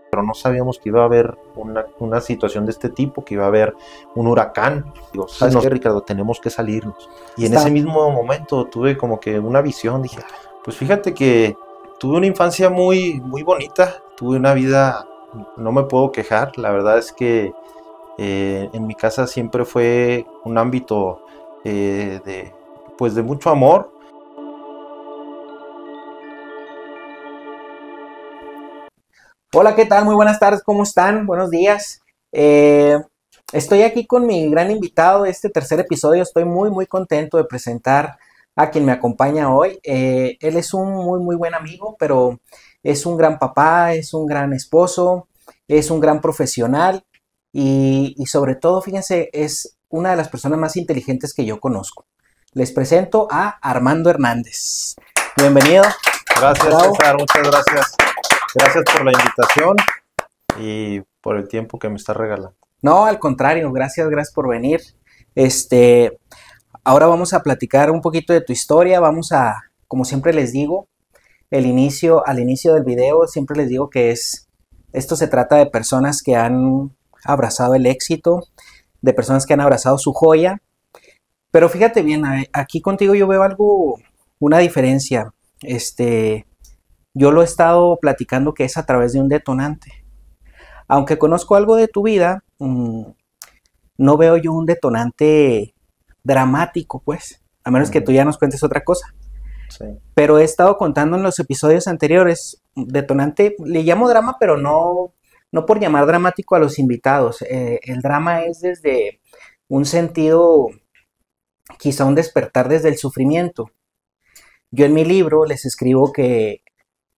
pero no sabíamos que iba a haber una situación de este tipo, que iba a haber un huracán. Digo, ¿sabes qué, Ricardo? Tenemos que salirnos. Y en ese mismo momento tuve como que una visión, dije, pues fíjate que tuve una infancia muy, muy bonita, tuve una vida, no me puedo quejar, la verdad es que en mi casa siempre fue un ámbito pues de mucho amor. Hola, ¿qué tal? Muy buenas tardes, ¿cómo están? Buenos días. Estoy aquí con mi gran invitado de este tercer episodio. Estoy muy, muy contento de presentar a quien me acompaña hoy. Él es un muy, muy buen amigo, pero es un gran papá, es un gran esposo, es un gran profesional y sobre todo, fíjense, es una de las personas más inteligentes que yo conozco. Les presento a Armando Hernández. Bienvenido. Gracias, bravo. César, muchas gracias. Gracias por la invitación y por el tiempo que me está regalando. No, al contrario, gracias por venir. Ahora vamos a platicar un poquito de tu historia. Vamos a, como siempre les digo, al inicio del video, siempre les digo que esto se trata de personas que han abrazado el éxito, de personas que han abrazado su joya. Pero fíjate bien, aquí contigo yo veo una diferencia. Yo lo he estado platicando que es a través de un detonante. Aunque conozco algo de tu vida, no veo yo un detonante dramático, pues. A menos que tú ya nos cuentes otra cosa. Sí. Pero he estado contando en los episodios anteriores, detonante, le llamo drama, pero no por llamar dramático a los invitados. El drama es desde un sentido, quizá un despertar desde el sufrimiento. Yo en mi libro les escribo que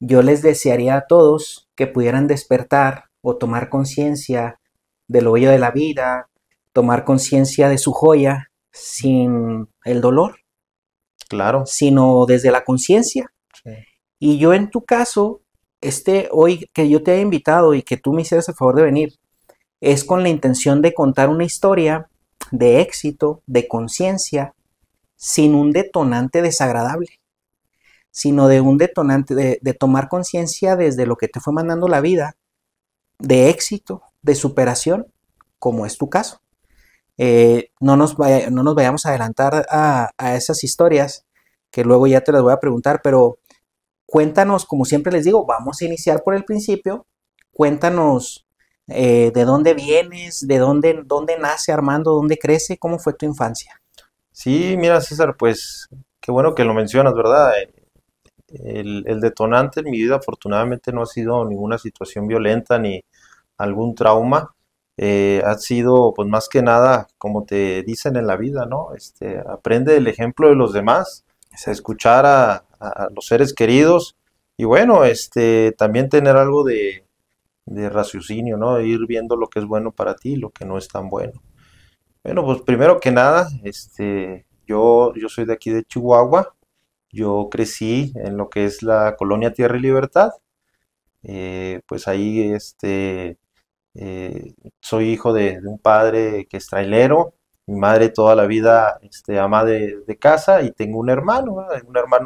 yo les desearía a todos que pudieran despertar o tomar conciencia de lo bello de la vida, tomar conciencia de su joya sin el dolor. Claro. Sino desde la conciencia. Sí. Y yo en tu caso, hoy que yo te he invitado y que tú me hicieras el favor de venir, es con la intención de contar una historia de éxito, de conciencia, sin un detonante desagradable, sino de un detonante de tomar conciencia desde lo que te fue mandando la vida, de éxito, de superación, como es tu caso. No nos vayamos a adelantar a esas historias, que luego ya te las voy a preguntar, pero cuéntanos, como siempre les digo, vamos a iniciar por el principio. Cuéntanos de dónde vienes, de dónde nace Armando, dónde crece, cómo fue tu infancia. Sí, mira, César, pues qué bueno que lo mencionas, ¿verdad? El detonante en mi vida afortunadamente no ha sido ninguna situación violenta ni algún trauma. Ha sido, pues más que nada, como te dicen en la vida, ¿no? Aprende el ejemplo de los demás, escuchar a los seres queridos y bueno, también tener algo de raciocinio, ¿no? Ir viendo lo que es bueno para ti y lo que no es tan bueno. Bueno, pues primero que nada, yo soy de aquí de Chihuahua. Yo crecí en lo que es la colonia Tierra y Libertad. Pues ahí soy hijo de un padre que es trailero, mi madre toda la vida ama de casa y tengo un hermano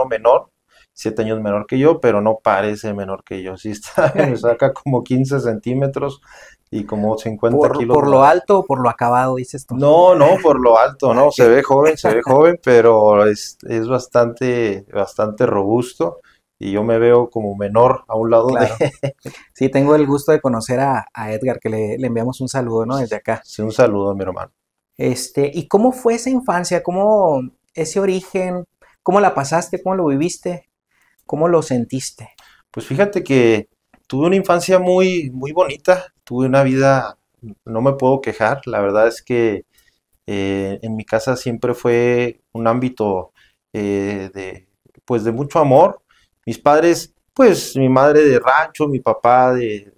menor, 7 años menor que yo, pero no parece menor que yo, sí está, me saca como 15 centímetros y como 50 kilos. ¿Por lo alto o por lo acabado, dices tú? No, por lo alto, no, se ve joven, pero es bastante robusto. Y yo me veo como menor a un lado, claro, de... Sí, tengo el gusto de conocer a Edgar, que le enviamos un saludo, ¿no? Desde acá. Sí, un saludo a mi hermano. ¿Y cómo fue esa infancia? ¿Cómo ese origen? ¿Cómo la pasaste? ¿Cómo lo viviste? ¿Cómo lo sentiste? Pues fíjate que tuve una infancia muy, muy bonita. Tuve una vida, no me puedo quejar. La verdad es que en mi casa siempre fue un ámbito pues de mucho amor. Mis padres, pues mi madre de rancho, mi papá de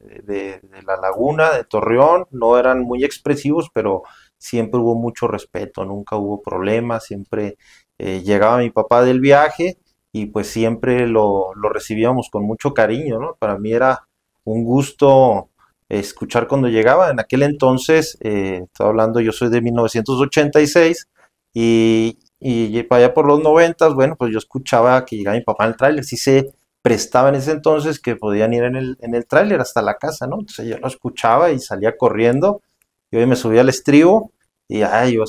la laguna, de Torreón, no eran muy expresivos, pero siempre hubo mucho respeto, nunca hubo problemas, siempre llegaba mi papá del viaje y pues siempre lo recibíamos con mucho cariño, ¿no? Para mí era un gusto escuchar cuando llegaba. En aquel entonces, estoy hablando, yo soy de 1986 y para allá por los 90, bueno, pues yo escuchaba que llegaba mi papá en el tráiler. Sí sé prestaba en ese entonces que podían ir en el tráiler hasta la casa, ¿no? Entonces yo lo escuchaba y salía corriendo, y hoy me subía al estribo, y ay, yo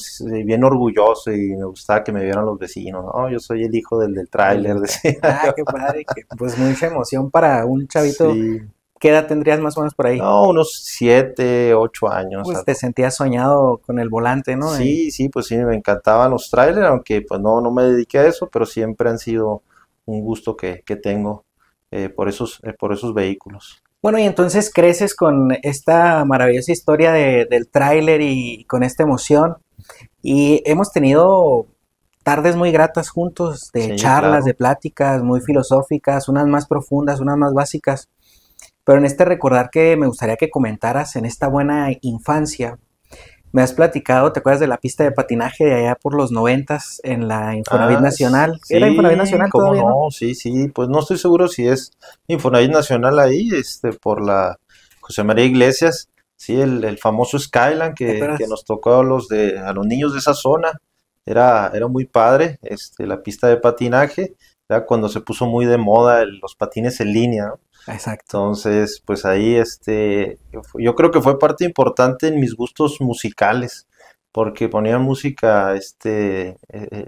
bien orgulloso, y me gustaba que me vieran los vecinos, ¿no? Yo soy el hijo del tráiler, decía Ah, yo. qué padre, pues mucha emoción para un chavito. Sí, ¿Qué edad tendrías más o menos por ahí? no, unos 7, 8 años, Pues te algo. sentías soñado con el volante, ¿no? Sí, sí, pues sí, me encantaban los trailers, aunque pues no me dediqué a eso, pero siempre han sido un gusto que tengo por esos vehículos. Bueno, y entonces creces con esta maravillosa historia del tráiler y con esta emoción. Y hemos tenido tardes muy gratas juntos, de Sí, charlas, de claro. pláticas muy filosóficas, unas más profundas, unas más básicas. Pero en este recordar que me gustaría que comentaras en esta buena infancia, me has platicado, ¿te acuerdas de la pista de patinaje de allá por los 90 en la Infonavit Ah, Nacional? ¿Era Infonavit sí, Nacional cómo todavía, no? no, sí, sí, pues no estoy seguro si es Infonavit Nacional ahí, por la José María Iglesias, sí, el famoso Skyline ¿Te que acuerdas? nos tocó a los niños de esa zona, era muy padre, la pista de patinaje, era cuando se puso muy de moda los patines en línea, ¿no? Exacto. Entonces, pues ahí, yo creo que fue parte importante en mis gustos musicales, porque ponían música,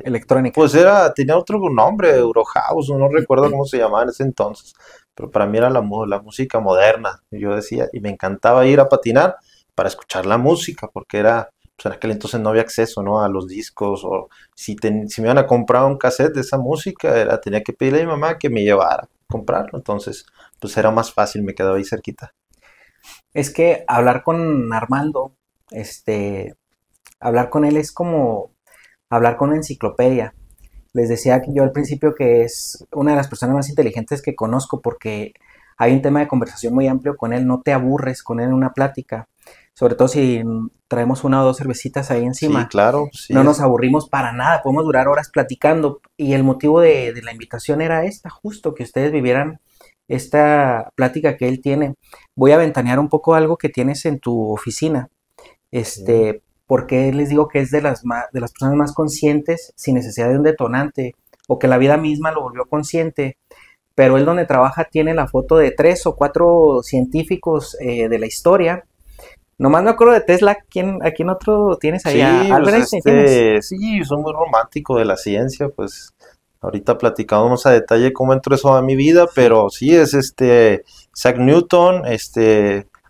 Electrónica. pues tenía otro nombre, Eurohouse, no recuerdo cómo se llamaba en ese entonces, pero para mí era la música moderna, yo decía, y me encantaba ir a patinar para escuchar la música, porque pues en aquel entonces no había acceso, ¿no? A los discos, o si me iban a comprar un cassette de esa música, tenía que pedirle a mi mamá que me llevara a comprarlo, entonces pues era más fácil, me quedaba ahí cerquita. Es que hablar con Armando, hablar con él es como hablar con una enciclopedia. Les decía yo al principio que es una de las personas más inteligentes que conozco porque hay un tema de conversación muy amplio con él, no te aburres con él en una plática, sobre todo si traemos una o dos cervecitas ahí Sí, encima, claro, sí no nos es. aburrimos para nada, podemos durar horas platicando y el motivo de la invitación era esta, justo que ustedes vivieran esta plática que él tiene. Voy a ventanear un poco algo que tienes en tu oficina, Sí. porque les digo que es de las personas más conscientes sin necesidad de un detonante, o que la vida misma lo volvió consciente, pero él donde trabaja tiene la foto de 3 o 4 científicos de la historia. Nomás me acuerdo de Tesla, ¿a quién otro tienes allá? Sí, pues Albert Einstein tienes. sí, soy muy romántico de la ciencia, pues ahorita platicamos a detalle cómo entró eso a mi vida, Sí, pero sí es Isaac Newton,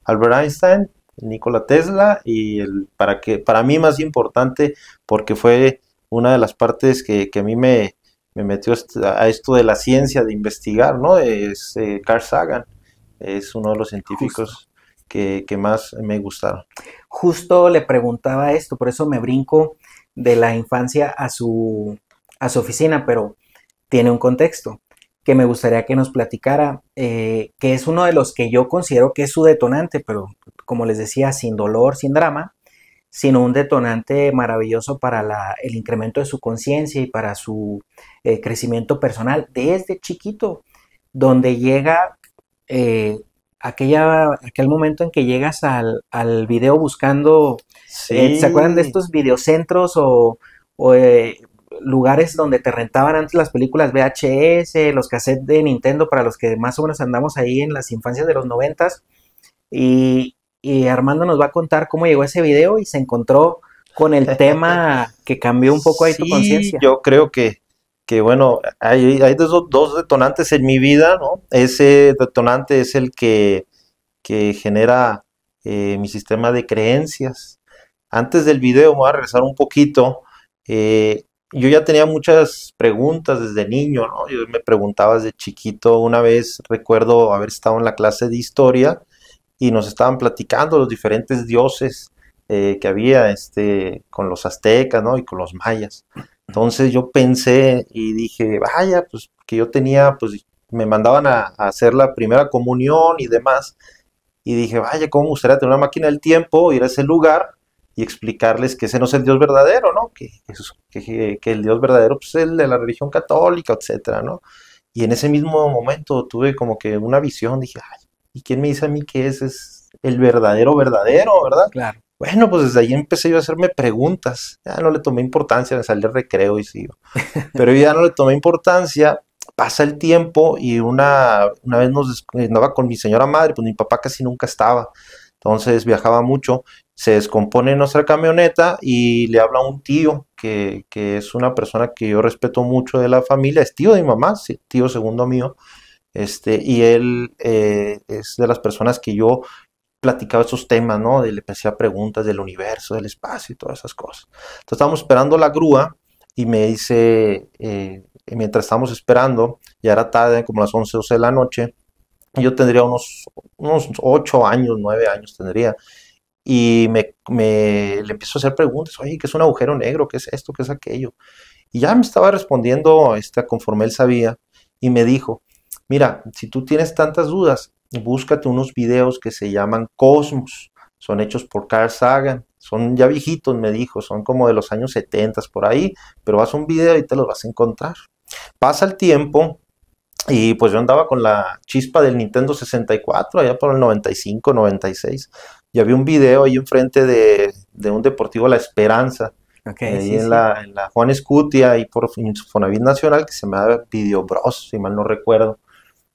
Albert Einstein, Nikola Tesla y para mí más importante porque fue una de las partes que a mí me metió a esto de la ciencia, de investigar, ¿no? Es Carl Sagan, es uno de los justo. científicos que más me gustaron. Justo le preguntaba esto, por eso me brinco de la infancia a su oficina, pero tiene un contexto que me gustaría que nos platicara, que es uno de los que yo considero que es su detonante, pero como les decía, sin dolor, sin drama, sino un detonante maravilloso para el incremento de su conciencia y para su crecimiento personal desde chiquito, donde llega eh, aquel momento en que llegas al video buscando, ¿se acuerdan de Sí, estos videocentros o lugares donde te rentaban antes las películas VHS, los cassettes de Nintendo para los que más o menos andamos ahí en las infancias de los noventas? Y Armando nos va a contar cómo llegó a ese video y se encontró con el tema que cambió un poco ahí tu sí, conciencia. yo creo que bueno, hay dos detonantes en mi vida, ¿no? Ese detonante es el que genera mi sistema de creencias. Antes del video, me voy a regresar un poquito. Yo ya tenía muchas preguntas desde niño, ¿no? Yo me preguntaba desde chiquito. Una vez recuerdo haber estado en la clase de historia y nos estaban platicando los diferentes dioses que había con los aztecas, ¿no? Y con los mayas. Entonces yo pensé y dije, vaya, pues que yo tenía, pues me mandaban a hacer la primera comunión y demás. Y dije, vaya, cómo me gustaría tener una máquina del tiempo, ir a ese lugar y explicarles que ese no es el Dios verdadero, ¿no? Que el Dios verdadero pues, es el de la religión católica, etcétera, ¿no? Y en ese mismo momento tuve como que una visión, dije, ay, ¿y quién me dice a mí que ese es el verdadero verdadero, verdad? Claro. Bueno, pues desde ahí empecé yo a hacerme preguntas. Ya no le tomé importancia, me salí al recreo y sigo. Pero ya no le tomé importancia, Pasa el tiempo y una vez andaba con mi señora madre, pues mi papá casi nunca estaba, entonces viajaba mucho, se descompone nuestra camioneta y le habla a un tío que es una persona que yo respeto mucho de la familia, es tío de mi mamá, sí, tío segundo mío, y él es de las personas que yo platicaba esos temas, ¿no? Le hacía preguntas del universo, del espacio y todas esas cosas. Entonces estábamos esperando la grúa y me dice, mientras estábamos esperando, ya era tarde, como las 11 12 de la noche, yo tendría unos 8 años, 9 años tendría, y le empiezo a hacer preguntas, oye, ¿qué es un agujero negro? ¿Qué es esto? ¿Qué es aquello? Y ya me estaba respondiendo conforme él sabía, y me dijo, mira, si tú tienes tantas dudas, búscate unos videos que se llaman Cosmos, son hechos por Carl Sagan, son ya viejitos, me dijo, son como de los años 70 por ahí, pero vas a un video y te los vas a encontrar. Pasa el tiempo y pues yo andaba con la chispa del Nintendo 64, allá por el 95, 96, y había un video ahí enfrente de un Deportivo La Esperanza, Ok, ahí sí, en sí. la Juan Escutia, ahí por Infonavit Nacional, que se llama Video Bros, si mal no recuerdo.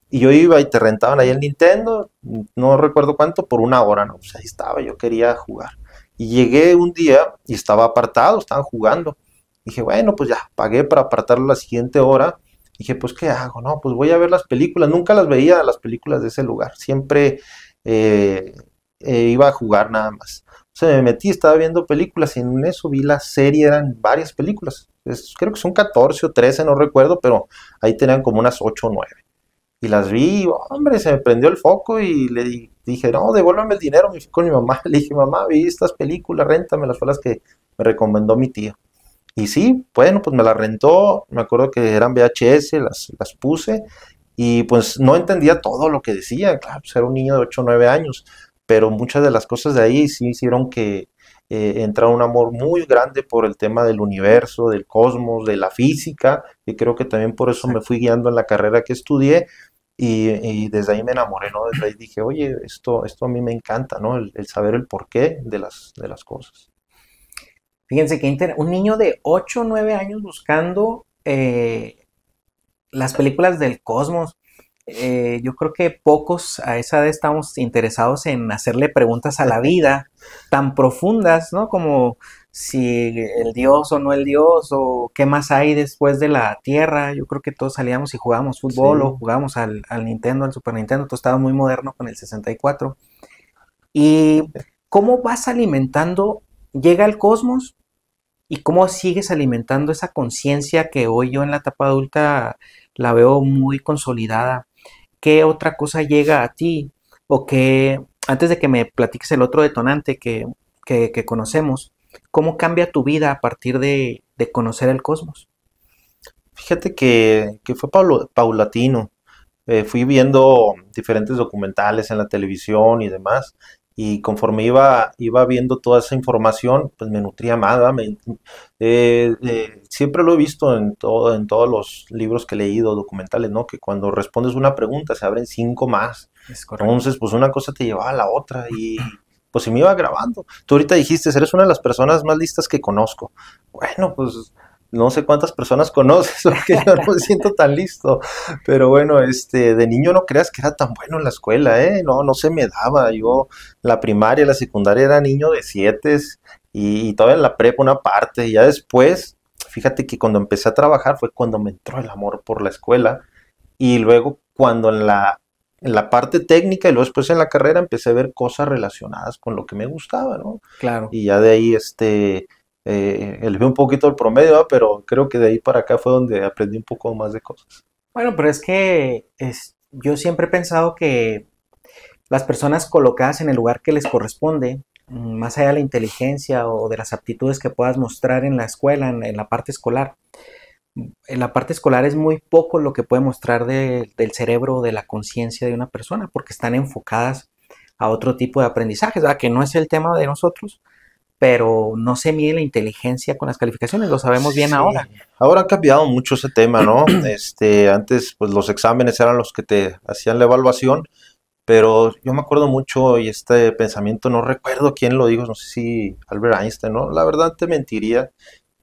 Y yo iba y te rentaban ahí el Nintendo, no recuerdo cuánto, por una hora, ¿no? Pues ahí estaba, yo quería jugar. Y llegué un día y estaba apartado, estaban jugando. Dije, bueno, pues ya, pagué para apartarlo la siguiente hora. Dije, pues, ¿qué hago? No, pues voy a ver las películas. Nunca las veía, las películas de ese lugar. Siempre eh, iba a jugar nada más. Se me metí, estaba viendo películas y en eso vi la serie, eran varias películas. Creo que son 14 o 13, no recuerdo, pero ahí tenían como unas 8 o 9. Y las vi, hombre, se me prendió el foco y dije, no, devuélveme el dinero. Me fui con mi mamá, le dije, mamá, vi estas películas, réntamelas, fue las que me recomendó mi tío. Y sí, bueno, pues me las rentó, me acuerdo que eran VHS, las puse y pues no entendía todo lo que decía, claro, pues era un niño de 8 o 9 años, pero muchas de las cosas de ahí sí hicieron que entrara un amor muy grande por el tema del universo, del cosmos, de la física, y creo que también por eso me Exacto. fui guiando en la carrera que estudié y desde ahí me enamoré, ¿no? Desde ahí dije, oye, esto a mí me encanta, ¿no? El saber el porqué de las cosas. Fíjense que un niño de 8 o 9 años buscando las películas del cosmos. Yo creo que pocos a esa edad estamos interesados en hacerle preguntas a la vida tan profundas, ¿no? Como si el Dios o no el Dios, o qué más hay después de la Tierra. Yo creo que todos salíamos y jugábamos fútbol o Sí, jugábamos al Nintendo, al Super Nintendo. Todo estaba muy moderno con el 64. ¿Y cómo vas alimentando? Llega el cosmos y cómo sigues alimentando esa conciencia que hoy yo en la etapa adulta la veo muy consolidada. ¿Qué otra cosa llega a ti? O que, antes de que me platiques el otro detonante que conocemos, ¿cómo cambia tu vida a partir de conocer el cosmos? fíjate que fue paulatino. Fui viendo diferentes documentales en la televisión y demás, y conforme iba viendo toda esa información, pues me nutría más, ¿verdad? Siempre lo he visto en todos los libros que he leído, documentales, ¿no? Que cuando respondes una pregunta se abren cinco más. Es correcto. Entonces, pues una cosa te llevaba a la otra y pues se me iba grabando. Tú ahorita dijiste, eres una de las personas más listas que conozco. Bueno, pues no sé cuántas personas conoces, porque yo no me siento tan listo. Pero bueno, de niño no creas que era tan bueno en la escuela, ¿eh? No, no se me daba. Yo, la primaria, la secundaria era niño de siete y todavía en la prepa una parte. Y ya después, fíjate que cuando empecé a trabajar fue cuando me entró el amor por la escuela. Y luego cuando en la parte técnica y luego después en la carrera empecé a ver cosas relacionadas con lo que me gustaba, ¿no? Claro. Y ya de ahí, elevé un poquito el promedio, ¿verdad? Pero creo que de ahí para acá fue donde aprendí un poco más de cosas. Bueno, pero es que yo siempre he pensado que las personas colocadas en el lugar que les corresponde, más allá de la inteligencia o de las aptitudes que puedas mostrar en la escuela, en la parte escolar, en la parte escolar es muy poco lo que puede mostrar del cerebro o de la conciencia de una persona, porque están enfocadas a otro tipo de aprendizajes, ¿verdad? Que no es el tema de nosotros, pero no se mide la inteligencia con las calificaciones, lo sabemos bien Sí, ahora. ahora ha cambiado mucho ese tema, ¿no? Antes, pues los exámenes eran los que te hacían la evaluación, pero yo me acuerdo mucho y este pensamiento, no recuerdo quién lo dijo, no sé si Albert Einstein, ¿no? La verdad te mentiría,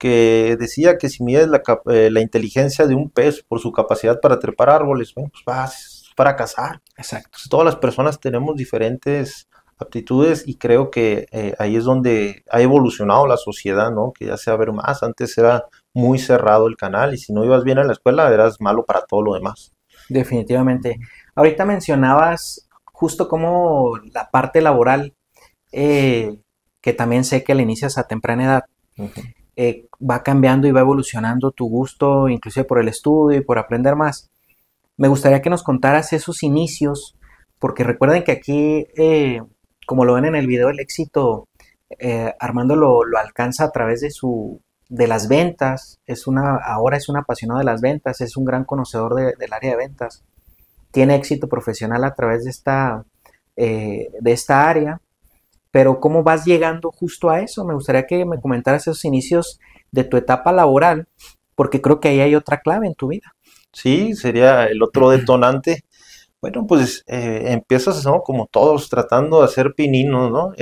que decía que si mides la inteligencia de un pez por su capacidad para trepar árboles, bueno, pues vas a fracasar. Exacto. Entonces, todas las personas tenemos diferentes aptitudes y creo que ahí es donde ha evolucionado la sociedad, ¿no? Que ya se va a ver más. Antes era muy cerrado el canal y si no ibas bien en la escuela eras malo para todo lo demás. Definitivamente. Ahorita mencionabas justo como la parte laboral, que también sé que la inicias a temprana edad, Ujú. va cambiando y va evolucionando tu gusto, inclusive por el estudio y por aprender más. Me gustaría que nos contaras esos inicios, porque recuerden que aquí, como lo ven en el video, el éxito, Armando lo alcanza a través de las ventas. Ahora es un apasionado de las ventas, es un gran conocedor del área de ventas. Tiene éxito profesional a través de esta área. Pero ¿cómo vas llegando justo a eso? Me gustaría que me comentaras esos inicios de tu etapa laboral, porque creo que ahí hay otra clave en tu vida. Sí, sería el otro detonante. Bueno, pues empiezas, ¿no? Como todos, tratando de hacer pininos, ¿no?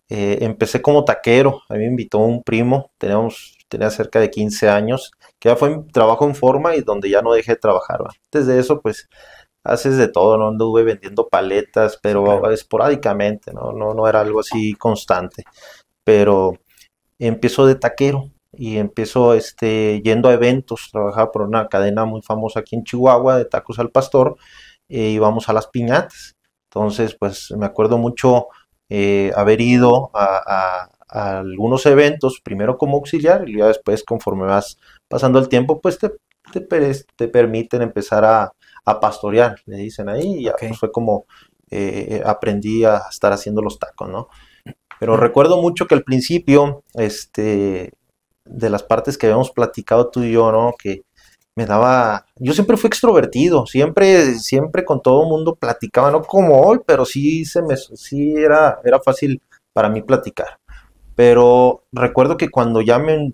Empecé como taquero, a mí me invitó un primo, tenía cerca de 15 años, que ya fue trabajo en forma y donde ya no dejé de trabajar, ¿va? Antes de eso, pues, haces de todo, ¿no? Anduve vendiendo paletas, Sí, claro. pero esporádicamente, ¿no? No era algo así constante, pero empiezo de taquero y empiezo yendo a eventos, trabajaba por una cadena muy famosa aquí en Chihuahua de tacos al pastor, íbamos a las piñatas. Entonces, pues me acuerdo mucho haber ido a algunos eventos, primero como auxiliar y ya después conforme vas pasando el tiempo, pues te permiten empezar a pastorear, le dicen ahí, y ya Ok. pues fue como aprendí a estar haciendo los tacos, ¿no? Pero recuerdo mucho que al principio, de las partes que habíamos platicado tú y yo, ¿no? Que yo siempre fui extrovertido, siempre con todo el mundo platicaba, no como hoy, pero sí era fácil para mí platicar. Pero recuerdo que cuando ya me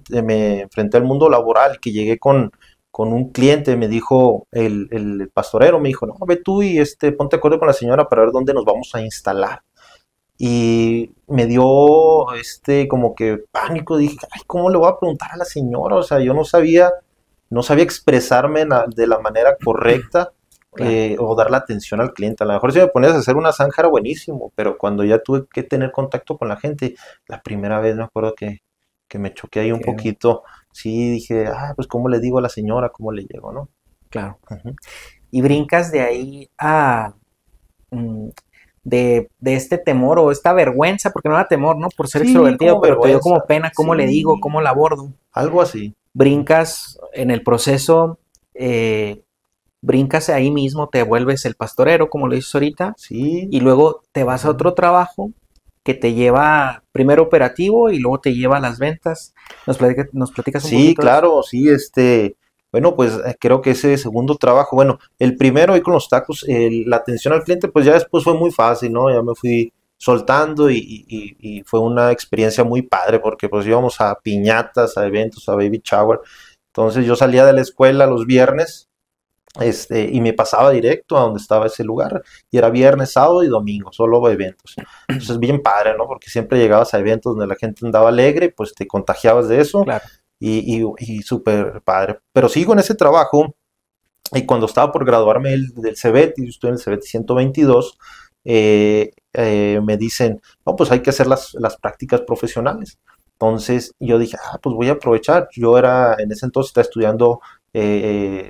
enfrenté al mundo laboral, que llegué con un cliente, me dijo, el pastorero me dijo, no, ve tú y ponte de acuerdo con la señora para ver dónde nos vamos a instalar. Y me dio como que pánico, dije, ay, ¿cómo le voy a preguntar a la señora? O sea, yo no sabía expresarme de la manera correcta, Claro. o dar la atención al cliente. A lo mejor si me ponías a hacer una zanja era buenísimo, pero cuando ya tuve que tener contacto con la gente, la primera vez me acuerdo que me choqué ahí un Que, poquito. Sí, dije, pues ¿cómo le digo a la señora? ¿Cómo le llego, no? claro. Ujú. Y brincas de ahí a mm, de este temor o esta vergüenza, porque no era temor, ¿no? Por ser Sí, extrovertido, como pero te dio vergüenza. como pena, ¿cómo le digo? Sí, ¿Cómo la abordo? algo así. Brincas en el proceso, brincas ahí mismo, te vuelves el pastorero, como lo dices ahorita, Sí. y luego te vas a Ujú. otro trabajo que te lleva primero operativo y luego te lleva a las ventas. Nos platicas un Sí, poquito de eso? claro, sí, bueno, pues creo que ese segundo trabajo, bueno, el primero ahí con los tacos, la atención al cliente, pues ya después fue muy fácil, ¿no? Ya me fui soltando y fue una experiencia muy padre porque pues íbamos a piñatas, a eventos, a baby shower. Entonces yo salía de la escuela los viernes, y me pasaba directo a donde estaba ese lugar y era viernes, sábado y domingo, solo eventos. Entonces bien padre, ¿no? Porque siempre llegabas a eventos donde la gente andaba alegre, pues te contagiabas de eso Claro. y súper padre. Pero sigo en ese trabajo y cuando estaba por graduarme del CEBET, y estoy en el CEBET 122, me dicen, no, pues hay que hacer las prácticas profesionales. Entonces yo dije, pues voy a aprovechar. Yo en ese entonces estaba estudiando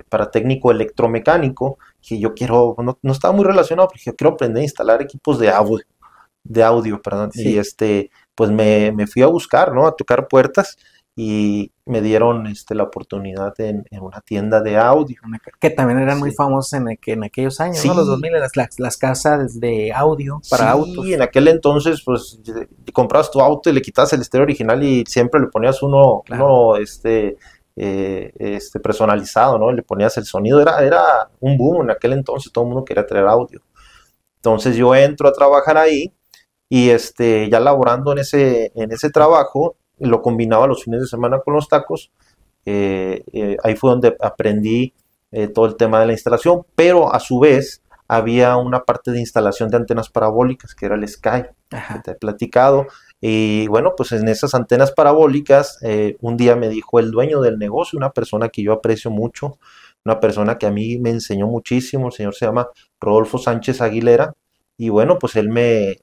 para técnico electromecánico, que yo quiero, no estaba muy relacionado, porque yo quiero aprender a instalar equipos de audio, perdón, y Sí. pues me fui a buscar, ¿no? A tocar puertas y me dieron la oportunidad en una tienda de audio. Que también eran muy Sí, famosos en aquellos años, ¿no? Los sí, 2000, las casas de audio para sí, en autos. aquel entonces pues comprabas tu auto y le quitabas el estéreo original y siempre le ponías uno, Claro. personalizado, ¿no? Le ponías el sonido, era un boom en aquel entonces, todo el mundo quería tener audio. Entonces yo entro a trabajar ahí y ya laborando en ese trabajo, lo combinaba los fines de semana con los tacos. Ahí fue donde aprendí todo el tema de la instalación, pero a su vez había una parte de instalación de antenas parabólicas, que era el Sky, que Ajá. te he platicado. Y bueno, pues en esas antenas parabólicas, un día me dijo el dueño del negocio, una persona que yo aprecio mucho, una persona que a mí me enseñó muchísimo, el señor se llama Rodolfo Sánchez Aguilera, y bueno, pues él me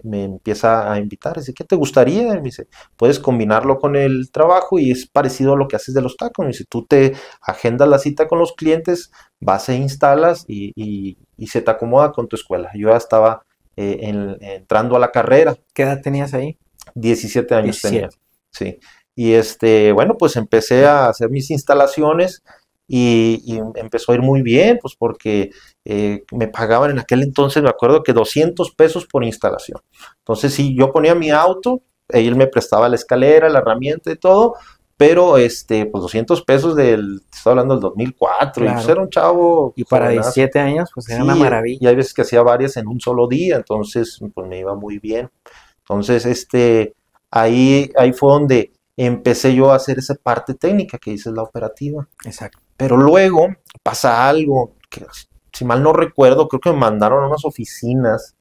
empieza a invitar, dice, ¿qué te gustaría? Y me dice, puedes combinarlo con el trabajo y es parecido a lo que haces de los tacos. Me dice, tú te agendas la cita con los clientes, vas e instalas y se te acomoda con tu escuela. Yo ya estaba entrando a la carrera. ¿Qué edad tenías ahí? 17 años 17. tenía, sí. Y bueno, pues empecé a hacer mis instalaciones y empezó a ir muy bien, pues porque me pagaban en aquel entonces, me acuerdo que 200 pesos por instalación. Entonces, si yo ponía mi auto, él me prestaba la escalera, la herramienta y todo, pero pues 200 pesos estoy hablando del 2004, y pues Claro. era un chavo Y para jovenazo. 17 años, pues era Sí, una maravilla. y hay veces que hacía varias en un solo día, entonces pues me iba muy bien. Entonces, ahí fue donde empecé yo a hacer esa parte técnica que dices, la operativa. Exacto. Pero luego pasa algo que, si mal no recuerdo, creo que me mandaron a unas oficinas,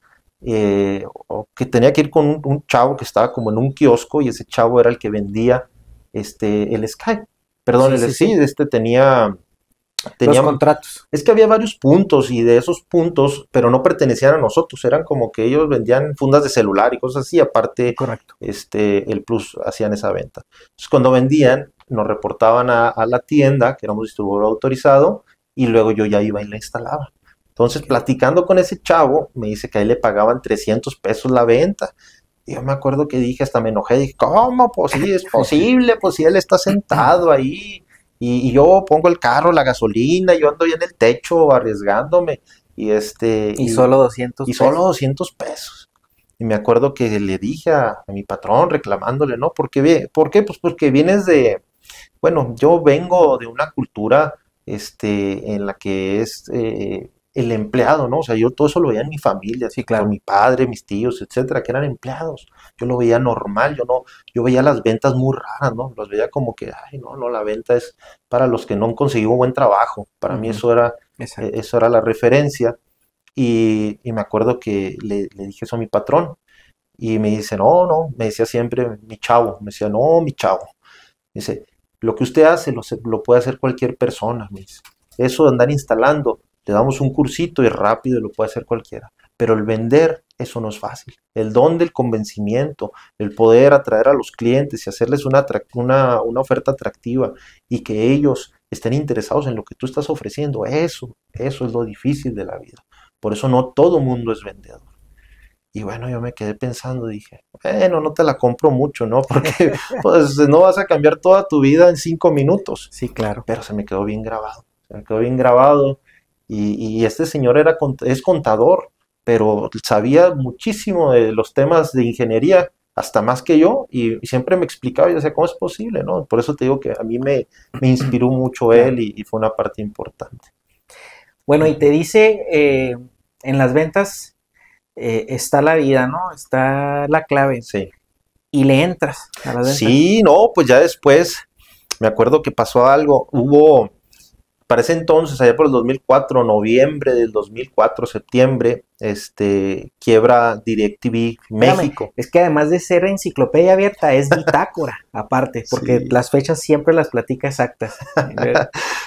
o que tenía que ir con un chavo que estaba como en un kiosco, y ese chavo era el que vendía el Sky. Perdón, Sí, sí, sí, sí. Los tenía, contratos. es que había varios puntos, y de esos puntos, pero no pertenecían a nosotros, eran como que ellos vendían fundas de celular y cosas así, aparte, Correcto. el Plus hacían esa venta. Entonces, cuando vendían, nos reportaban a la tienda, que éramos distribuidor autorizado, y luego yo ya iba y la instalaba. Entonces, Ok. platicando con ese chavo, me dice que ahí le pagaban 300 pesos la venta. Y yo me acuerdo que dije, hasta me enojé, dije, ¿cómo? Pues sí, es posible, pues si él está sentado ahí, y yo pongo el carro, la gasolina, yo ando ahí en el techo arriesgándome, y Y solo 200 y solo pesos. 200 pesos. Y me acuerdo que le dije a mi patrón reclamándole, ¿no? ¿Por qué? Pues porque vienes bueno, yo vengo de una cultura, en la que es el empleado, ¿no? O sea, yo todo eso lo veía en mi familia, Sí, con claro. mi padre, mis tíos, etcétera, que eran empleados. Yo lo veía normal, yo veía las ventas muy raras, ¿no? Los veía como que, ay, no, no, la venta es para los que no han conseguido buen trabajo. Para mí Ujú. Exacto. eso era la referencia. Y me acuerdo que le dije eso a mi patrón. Y me dice, no, no, me decía siempre mi chavo, me decía, no, mi chavo. Dice, lo que usted hace lo puede hacer cualquier persona, me dice. Eso de andar instalando, le damos un cursito y rápido lo puede hacer cualquiera. Pero el vender, eso no es fácil. El don del convencimiento, el poder atraer a los clientes y hacerles una oferta atractiva, y que ellos estén interesados en lo que tú estás ofreciendo, eso es lo difícil de la vida. Por eso no todo mundo es vendedor. Y bueno, yo me quedé pensando, dije, bueno, no te la compro mucho, ¿no? Porque pues no vas a cambiar toda tu vida en 5 minutos. Sí, claro. Pero se me quedó bien grabado, se me quedó bien grabado. Y este señor es contador, pero sabía muchísimo de los temas de ingeniería, hasta más que yo, y siempre me explicaba y decía, ¿cómo es posible, no? Por eso te digo que a mí me inspiró mucho Claro. él, y fue una parte importante. Bueno, y te dice, en las ventas está la vida, ¿no? Está la clave. Sí. Y le entras a las ventas. Sí, no, pues ya después me acuerdo que pasó algo. Para ese entonces, allá por el 2004, noviembre del 2004, septiembre, quiebra DirecTV Espérame, México. es que además de ser enciclopedia abierta, es bitácora, aparte, porque Sí, las fechas siempre las platica exactas.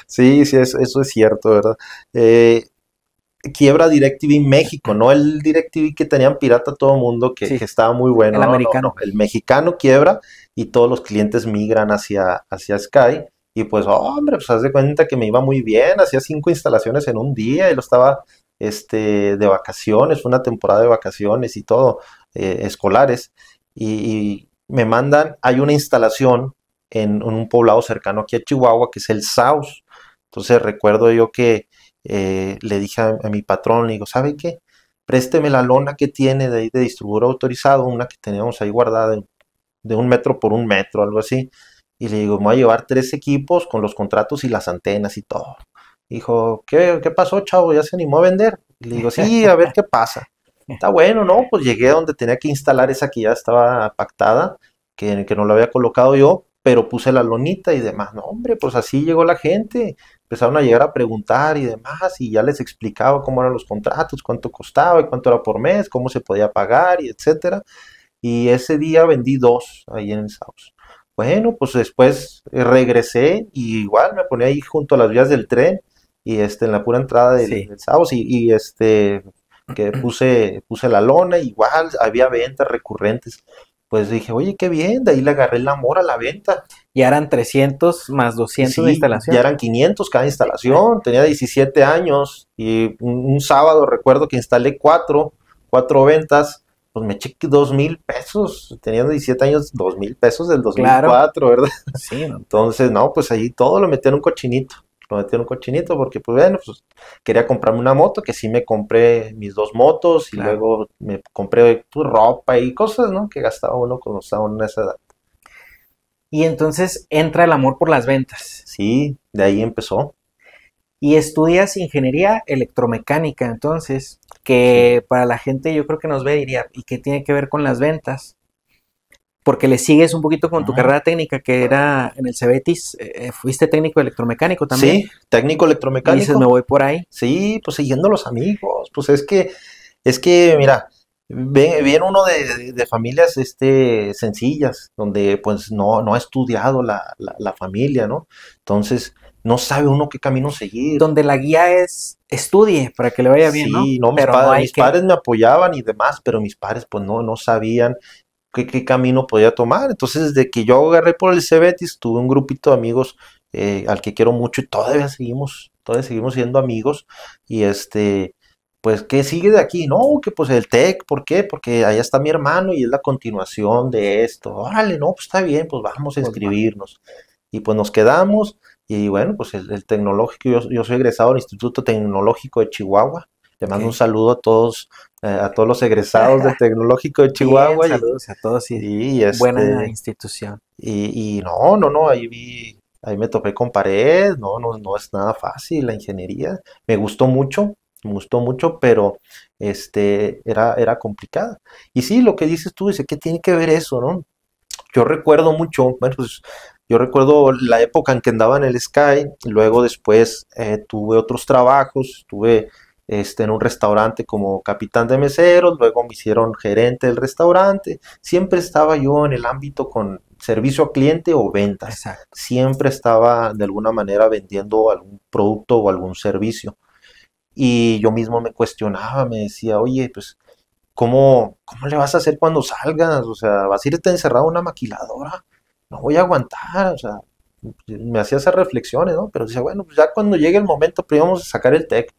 sí, sí, eso es cierto, ¿verdad? Quiebra DirecTV México, no el DirecTV que tenían pirata todo el mundo, que Sí, estaba muy bueno, el no, no, no, americano. el mexicano quiebra, y todos los clientes migran hacia Sky, y pues, hombre, pues haz de cuenta que me iba muy bien, hacía 5 instalaciones en un día, y lo estaba, de vacaciones, fue una temporada de vacaciones y todo, escolares, y me mandan, hay una instalación en un poblado cercano aquí a Chihuahua, que es el Saus. Entonces recuerdo yo que le dije a mi patrón, le digo, ¿sabe qué? Présteme la lona que tiene de ahí de distribuidor autorizado, una que teníamos ahí guardada de 1 metro por 1 metro, algo así. Y le digo, me voy a llevar 3 equipos con los contratos y las antenas y todo. Dijo, ¿qué pasó, chavo? ¿Ya se animó a vender? Y le digo, sí, a ver qué pasa. Está bueno, ¿no? Pues llegué a donde tenía que instalar esa que ya estaba pactada, que no la había colocado yo, pero puse la lonita y demás. No, hombre, pues así llegó la gente. Empezaron a llegar a preguntar y demás, y ya les explicaba cómo eran los contratos, cuánto costaba y cuánto era por mes, cómo se podía pagar y etcétera. y ese día vendí 2 ahí en el Saus. Bueno, pues después regresé y igual me ponía ahí junto a las vías del tren y en la pura entrada Sí. del Saus que puse la lona, igual había ventas recurrentes. Pues dije, oye, qué bien, de ahí le agarré el amor a la venta. Ya eran 300 más 200 de Sí, ya instalación. eran 500 cada instalación, tenía 17 años y un sábado recuerdo que instalé cuatro ventas, pues me eché 2,000 pesos, teniendo 17 años, 2,000 pesos del dos mil Claro. cuatro ¿verdad? Sí, no, Entonces, no, pues ahí todo lo metí en un cochinito, lo metí en un cochinito porque, pues bueno, pues quería comprarme una moto, que sí me compré mis 2 motos y claro. luego me compré pues, ropa y cosas, ¿no? Que gastaba uno cuando estaba en esa edad. Y entonces entra el amor por las ventas. Sí, de ahí empezó. Y estudias ingeniería electromecánica, entonces, Sí. que para la gente yo creo que nos ve diría, ¿y qué tiene que ver con las ventas? Porque le sigues un poquito con tu Ujú. carrera técnica, que era en el Cebetis, fuiste técnico electromecánico también, Sí, técnico y dices, me electromecánico. voy por ahí. Sí, pues siguiendo los amigos. Pues es que, mira, viene uno de familias sencillas, donde pues no ha estudiado la familia, ¿no? Entonces, no sabe uno qué camino seguir. Donde la guía es estudie para que le vaya bien, ¿no? Sí, no, mis Pero no padres, hay mis que, padres me apoyaban y demás, pero mis padres pues no sabían qué camino podía tomar. Entonces, desde que yo agarré por el Cebetis, tuve un grupito de amigos al que quiero mucho y todavía seguimos siendo amigos. Y pues, ¿qué sigue de aquí? No, que pues el TEC, ¿por qué? Porque allá está mi hermano y es la continuación de esto. Órale, no, pues está bien, pues vamos a pues va. inscribirnos. Y pues nos quedamos. Y bueno, pues el tecnológico, yo soy egresado del Instituto Tecnológico de Chihuahua. Le mando un Ok. saludo a todos los egresados del Tecnológico de Bien, Chihuahua saludos a todos y y buena institución. no, ahí me topé con pared, no es nada fácil la ingeniería. Me gustó mucho, pero era complicada. Y sí, lo que dices tú, dice, ¿qué tiene que ver eso, no? Yo recuerdo mucho, bueno, pues yo recuerdo la época en que andaba en el Sky, luego después tuve otros trabajos, estuve en un restaurante como capitán de meseros, luego me hicieron gerente del restaurante, siempre estaba yo en el ámbito con servicio al cliente o ventas, Exacto. siempre estaba de alguna manera vendiendo algún producto o algún servicio. Y yo mismo me cuestionaba, me decía, oye, pues ¿cómo le vas a hacer cuando salgas? O sea, vas a irte encerrado en una maquiladora. No voy a aguantar. O sea, me hacía esas reflexiones, ¿no? Pero decía, bueno, pues ya cuando llegue el momento, primero vamos a sacar el TEC.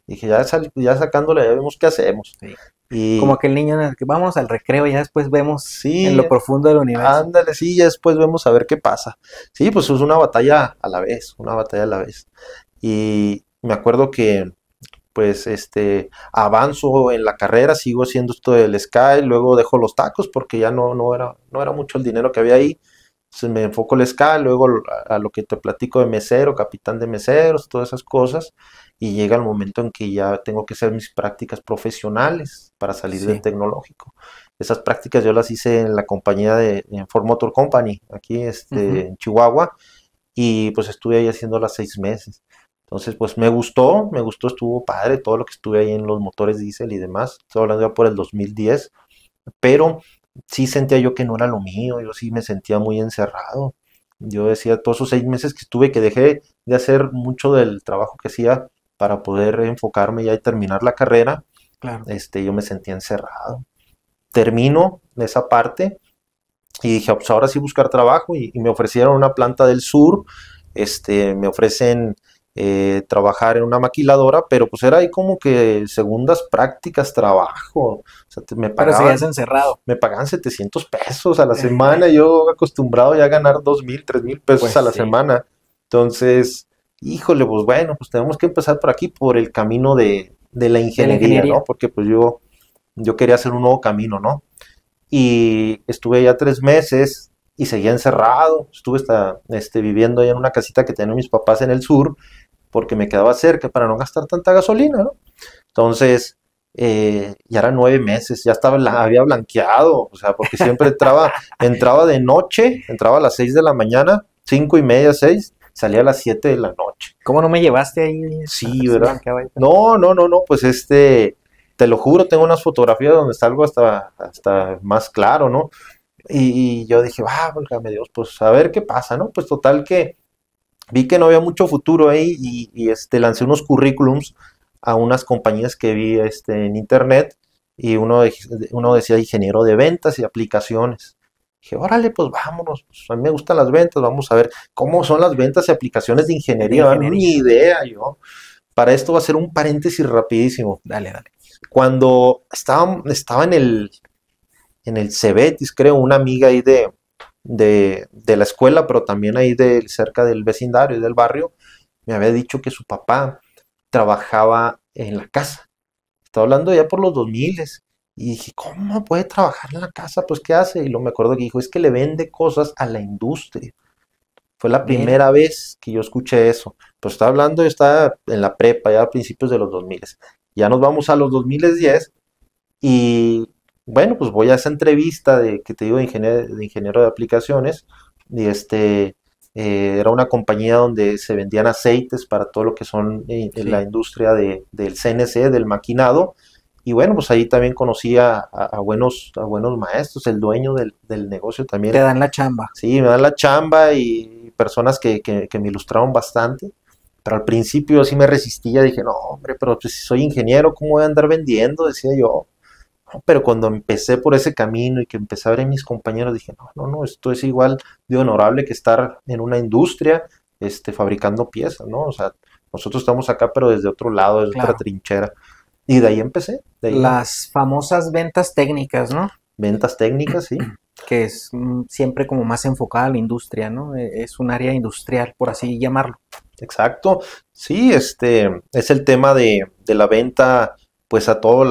Dije, ya sacándole, ya vemos qué hacemos. Sí. Como Y aquel niño en el que vamos al recreo y ya después vemos en sí, lo profundo del universo. ándale, sí, ya después vemos a ver qué pasa. Sí, pues es una batalla a la vez, una batalla a la vez. Y me acuerdo que pues avanzo en la carrera, sigo haciendo esto del Sky, luego dejo los tacos porque ya no era mucho el dinero que había ahí. Entonces me enfoco en el Sky, luego a lo que te platico de mesero, capitán de meseros, todas esas cosas. Y llega el momento en que ya tengo que hacer mis prácticas profesionales para salir del Sí. tecnológico. Esas prácticas yo las hice en la compañía en Ford Motor Company, aquí Ujú. en Chihuahua, y pues estuve ahí haciéndolas 6 meses. Entonces, pues me gustó, estuvo padre todo lo que estuve ahí en los motores diésel y demás. Estoy hablando ya por el 2010, pero sí sentía yo que no era lo mío, yo sí me sentía muy encerrado. Yo decía, todos esos 6 meses que estuve, que dejé de hacer mucho del trabajo que hacía para poder enfocarme ya y terminar la carrera, Claro. yo me sentía encerrado. Termino esa parte y dije, pues ahora sí buscar trabajo y me ofrecieron una planta del sur, me ofrecen trabajar en una maquiladora, pero pues era ahí como que segundas prácticas trabajo, o sea, me Pero seguías pagaban, encerrado. me pagaban 700 pesos a la semana, yo acostumbrado ya a ganar 2,000, 3,000 pesos Pues a la sí. semana, entonces, híjole, pues bueno, pues tenemos que empezar por aquí, por el camino de la De la ingeniería, ¿no? ingeniería. Porque pues yo quería hacer un nuevo camino, ¿no? Y estuve ya 3 meses y seguía encerrado. Estuve viviendo allá en una casita que tenían mis papás en el sur porque me quedaba cerca para no gastar tanta gasolina, ¿no? Entonces, ya eran 9 meses, ya había blanqueado, o sea, porque siempre entraba de noche, entraba a las 6 de la mañana, 5:30, 6, salía a las 7 de la noche. ¿Cómo no me llevaste ahí? Sí, Así ¿verdad? blanqueaba ahí. No, no, no, no, pues te lo juro, tengo unas fotografías donde salgo hasta más claro, ¿no? Y yo dije, válgame Dios, pues a ver qué pasa, ¿no? Pues total que vi que no había mucho futuro ahí y lancé unos currículums a unas compañías que vi en internet y uno decía ingeniero de ventas y aplicaciones. Dije, órale, pues vámonos, pues a mí me gustan las ventas, vamos a ver cómo son las ventas y aplicaciones de De ingeniería. ingeniería. Ni idea yo. Para esto va a ser un paréntesis rapidísimo. Dale, dale. Cuando estaba en el Cebetis, creo, una amiga ahí de la escuela, pero también ahí cerca del vecindario y del barrio, me había dicho que su papá trabajaba en la casa. Estaba hablando ya por los 2000 y dije, ¿cómo puede trabajar en la casa? Pues, ¿qué hace? Y luego me acuerdo que dijo, es que le vende cosas a la industria. Fue la Mira, primera vez que yo escuché eso. Pues estaba hablando, yo estaba en la prepa, ya a principios de los 2000. Ya nos vamos a los 2010 y bueno, pues voy a esa entrevista que te digo de ingeniero de aplicaciones y era una compañía donde se vendían aceites para todo lo que son en la sí. industria del CNC, del maquinado. Y bueno, pues ahí también conocí a buenos maestros, el dueño del negocio Te también. dan la chamba. Sí, me dan la chamba y personas que me ilustraron bastante. Pero al principio sí me resistía, dije, no, hombre, pero pues si soy ingeniero, ¿cómo voy a andar vendiendo? Decía yo. No, pero cuando empecé por ese camino y que empecé a ver a mis compañeros, dije, no, no, no, esto es igual de honorable que estar en una industria, fabricando piezas, ¿no? O sea, nosotros estamos acá, pero desde otro lado, desde otra Claro. trinchera. Y de ahí empecé, de ahí Las famosas ventas técnicas, ¿no? ventas técnicas, sí. Que es siempre como más enfocada a la industria, ¿no? Es un área industrial, por así llamarlo. Exacto, sí, es el tema de la venta, pues a toda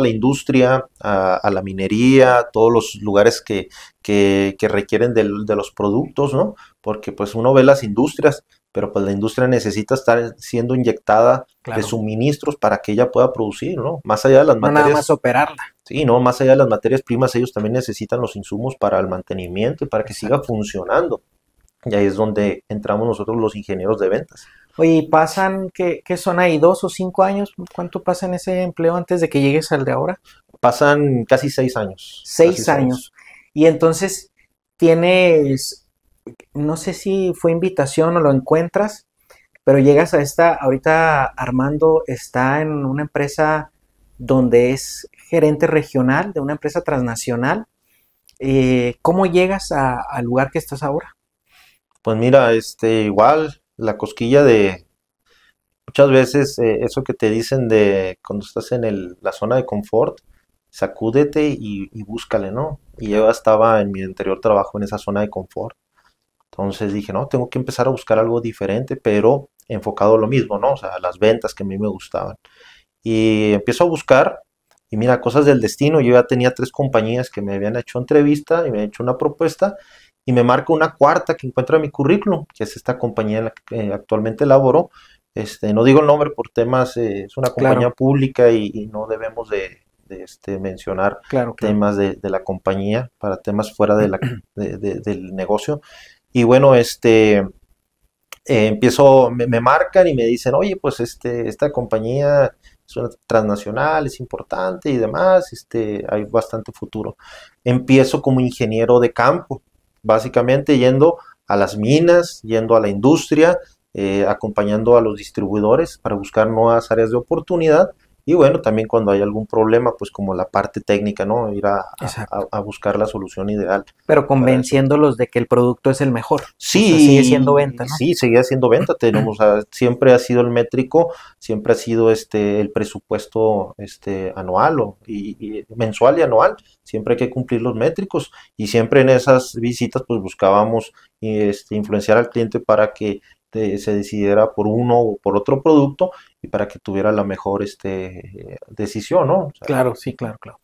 la industria, a la minería, a todos los lugares que requieren de los productos, ¿no? Porque pues uno ve las industrias, pero pues la industria necesita estar siendo inyectada de Claro. suministros para que ella pueda producir, ¿no? Más allá de las No nada más materias, operarla. sí, no, más allá de las materias primas, ellos también necesitan los insumos para el mantenimiento y para que siga Exacto. funcionando. Y ahí es donde entramos nosotros los ingenieros de ventas. Oye, ¿y pasan, qué son ahí, 2 o 5 años? ¿Cuánto pasa en ese empleo antes de que llegues al de ahora? Pasan casi 6 años, casi 6. 6 años. Y entonces tienes, no sé si fue invitación o lo encuentras, pero llegas a ahorita Armando está en una empresa donde es gerente regional de una empresa transnacional. ¿Cómo llegas al lugar que estás ahora? Pues mira, igual la cosquilla de muchas veces eso que te dicen de cuando estás en la zona de confort, sacúdete y búscale, ¿no? Y yo estaba en mi anterior trabajo en esa zona de confort. Entonces dije, no, tengo que empezar a buscar algo diferente, pero enfocado a lo mismo, ¿no? O sea, a las ventas que a mí me gustaban. Y empiezo a buscar, y mira, cosas del destino, yo ya tenía 3 compañías que me habían hecho entrevista y me habían hecho una propuesta, y me marca una cuarta que encuentra mi currículum, que es esta compañía en la que actualmente laboro. No digo el nombre por temas, es una compañía Claro, pública y no debemos de mencionar claro, claro. temas de la compañía para temas fuera del negocio. Y bueno, me marcan y me dicen, oye, pues esta compañía es una transnacional, es importante y demás, hay bastante futuro. Empiezo como ingeniero de campo, básicamente yendo a las minas, yendo a la industria, acompañando a los distribuidores para buscar nuevas áreas de oportunidad. Y bueno, también cuando hay algún problema, pues como la parte técnica, ¿no? Ir a, Exacto. a buscar la solución ideal Pero para eso. convenciéndolos de que el producto es el mejor. O sea, sigue siendo Sí, venta, ¿no? sí, seguía haciendo venta. Tenemos, siempre ha sido el métrico, siempre ha sido el presupuesto anual y mensual y anual. Siempre hay que cumplir los métricos y siempre en esas visitas pues buscábamos influenciar al cliente para que se decidiera por uno o por otro producto y para que tuviera la mejor decisión, ¿no? O sea, Claro, sí, claro, claro.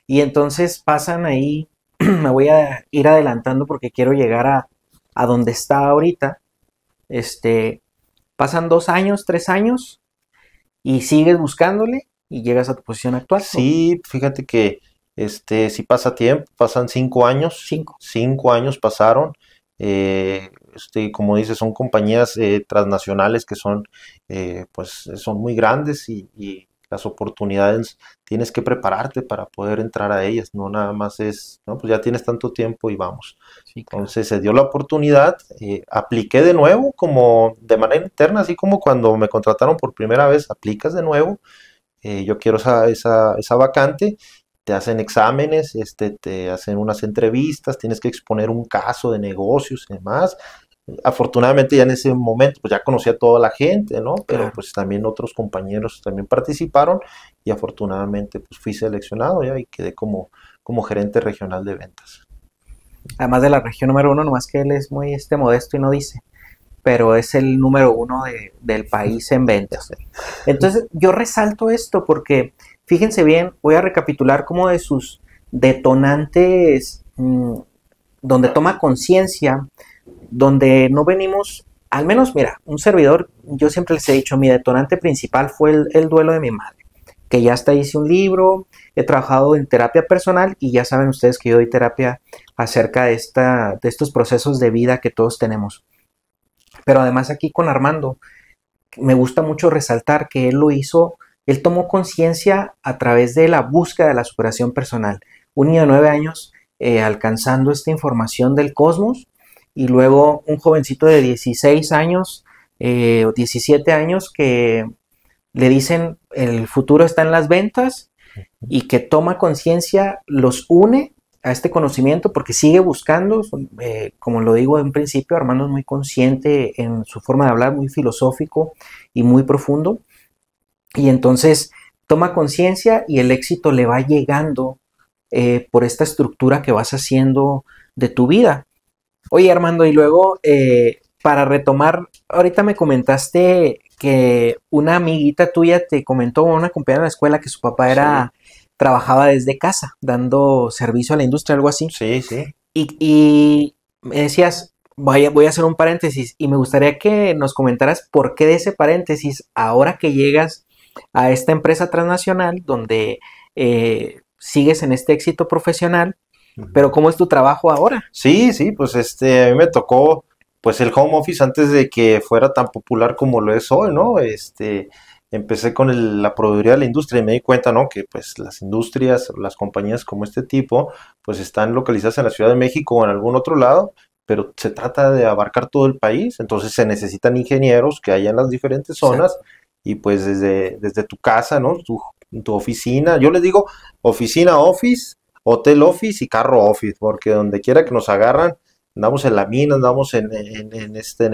Y entonces pasan ahí, me voy a ir adelantando porque quiero llegar a donde está ahorita. Este, pasan 2 años, 3 años y sigues buscándole y llegas a tu posición actual. ¿O sí, fíjate que si pasa tiempo, pasan 5 años, 5? 5 años pasaron. Como dices, son compañías transnacionales que son, pues, son muy grandes y las oportunidades tienes que prepararte para poder entrar a ellas, no nada más es, no, pues ya tienes tanto tiempo y vamos. Sí, claro. Entonces se dio la oportunidad, apliqué de nuevo como de manera interna, así como cuando me contrataron por primera vez, aplicas de nuevo, yo quiero esa vacante, te hacen exámenes, te hacen unas entrevistas, tienes que exponer un caso de negocios y demás. Afortunadamente ya en ese momento pues ya conocía a toda la gente, ¿no? Pero Claro. pues también otros compañeros también participaron y afortunadamente pues fui seleccionado ya y quedé como gerente regional de ventas. Además de la región número uno, nomás que él es muy modesto y no dice, pero es el número uno del país en ventas. Entonces, yo resalto esto porque, fíjense bien, voy a recapitular como de sus detonantes, donde toma conciencia, donde no venimos, al menos, mira, un servidor, yo siempre les he dicho, mi detonante principal fue el duelo de mi madre, que ya hasta hice un libro, he trabajado en terapia personal y ya saben ustedes que yo doy terapia acerca de estos procesos de vida que todos tenemos. Pero además aquí con Armando, me gusta mucho resaltar que él lo hizo, él tomó conciencia a través de la búsqueda de la superación personal. Un niño de 9 años alcanzando esta información del cosmos y luego un jovencito de 16 años o 17 años que le dicen el futuro está en las ventas y que toma conciencia, los une a este conocimiento porque sigue buscando, como lo digo en principio, Armando es muy consciente en su forma de hablar, muy filosófico y muy profundo, y entonces toma conciencia y el éxito le va llegando por esta estructura que vas haciendo de tu vida. Oye Armando, y luego para retomar, ahorita me comentaste que una amiguita tuya te comentó, una compañera de la escuela, que su papá trabajaba desde casa, dando servicio a la industria, algo así. Sí, sí. Y me decías, voy a hacer un paréntesis, y me gustaría que nos comentaras por qué de ese paréntesis, ahora que llegas a esta empresa transnacional, donde sigues en este éxito profesional, pero ¿cómo es tu trabajo ahora? Sí, sí, pues a mí me tocó pues el home office antes de que fuera tan popular como lo es hoy, ¿no? Empecé con la proveeduría de la industria y me di cuenta, ¿no? Que pues las industrias, las compañías como este tipo, pues están localizadas en la Ciudad de México o en algún otro lado, pero se trata de abarcar todo el país, entonces se necesitan ingenieros que haya en las diferentes zonas y pues desde tu casa, ¿no? Tu oficina, yo les digo oficina office, hotel office y carro office, porque donde quiera que nos agarran, andamos en la mina, andamos en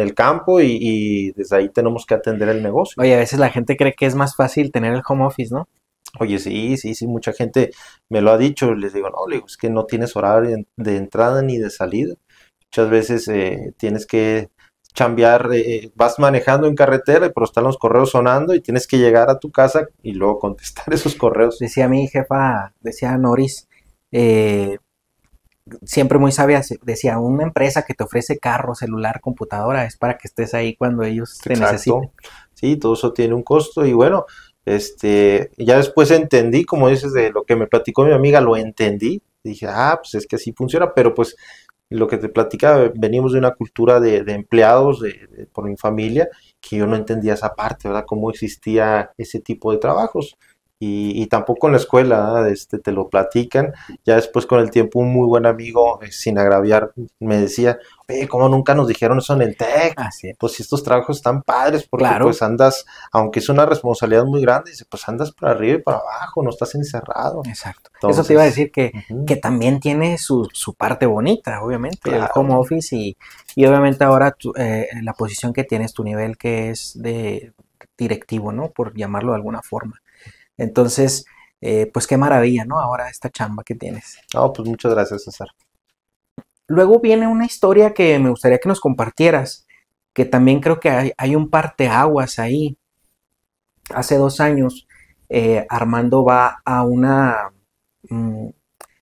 el campo y desde ahí tenemos que atender el negocio. Oye, a veces la gente cree que es más fácil tener el home office, ¿no? Oye, sí, sí, sí, mucha gente me lo ha dicho, les digo, no, le digo, es que no tienes horario de entrada ni de salida. Muchas veces tienes que chambear, vas manejando en carretera, pero están los correos sonando y tienes que llegar a tu casa y luego contestar esos correos. Decía mi jefa, decía Noris, eh, siempre muy sabia, decía, una empresa que te ofrece carro, celular, computadora, es para que estés ahí cuando ellos te necesiten. Exacto. Sí, todo eso tiene un costo y bueno, ya después entendí, como dices, de lo que me platicó mi amiga, lo entendí. Dije, pues es que así funciona, pero pues lo que te platicaba, venimos de una cultura de empleados por mi familia, que yo no entendía esa parte, ¿verdad? Cómo existía ese tipo de trabajos. Y tampoco en la escuela, ¿verdad? Te lo platican. Ya después con el tiempo un muy buen amigo, sin agraviar, me decía, oye, ¿cómo nunca nos dijeron eso en el TEC? Así es. Pues si estos trabajos están padres, porque Claro. pues andas, aunque es una responsabilidad muy grande, dice, pues andas para arriba y para abajo, no estás encerrado. Exacto. Entonces, eso te iba a decir que uh-huh. también tiene su parte bonita, obviamente, Claro. el home office y obviamente ahora la posición que tienes, tu nivel que es de directivo, ¿no? Por llamarlo de alguna forma. Entonces, pues qué maravilla, ¿no? Ahora esta chamba que tienes. No, pues muchas gracias, César. Luego viene una historia que me gustaría que nos compartieras, que también creo que hay un parteaguas ahí. Hace 2 años, Armando va a una...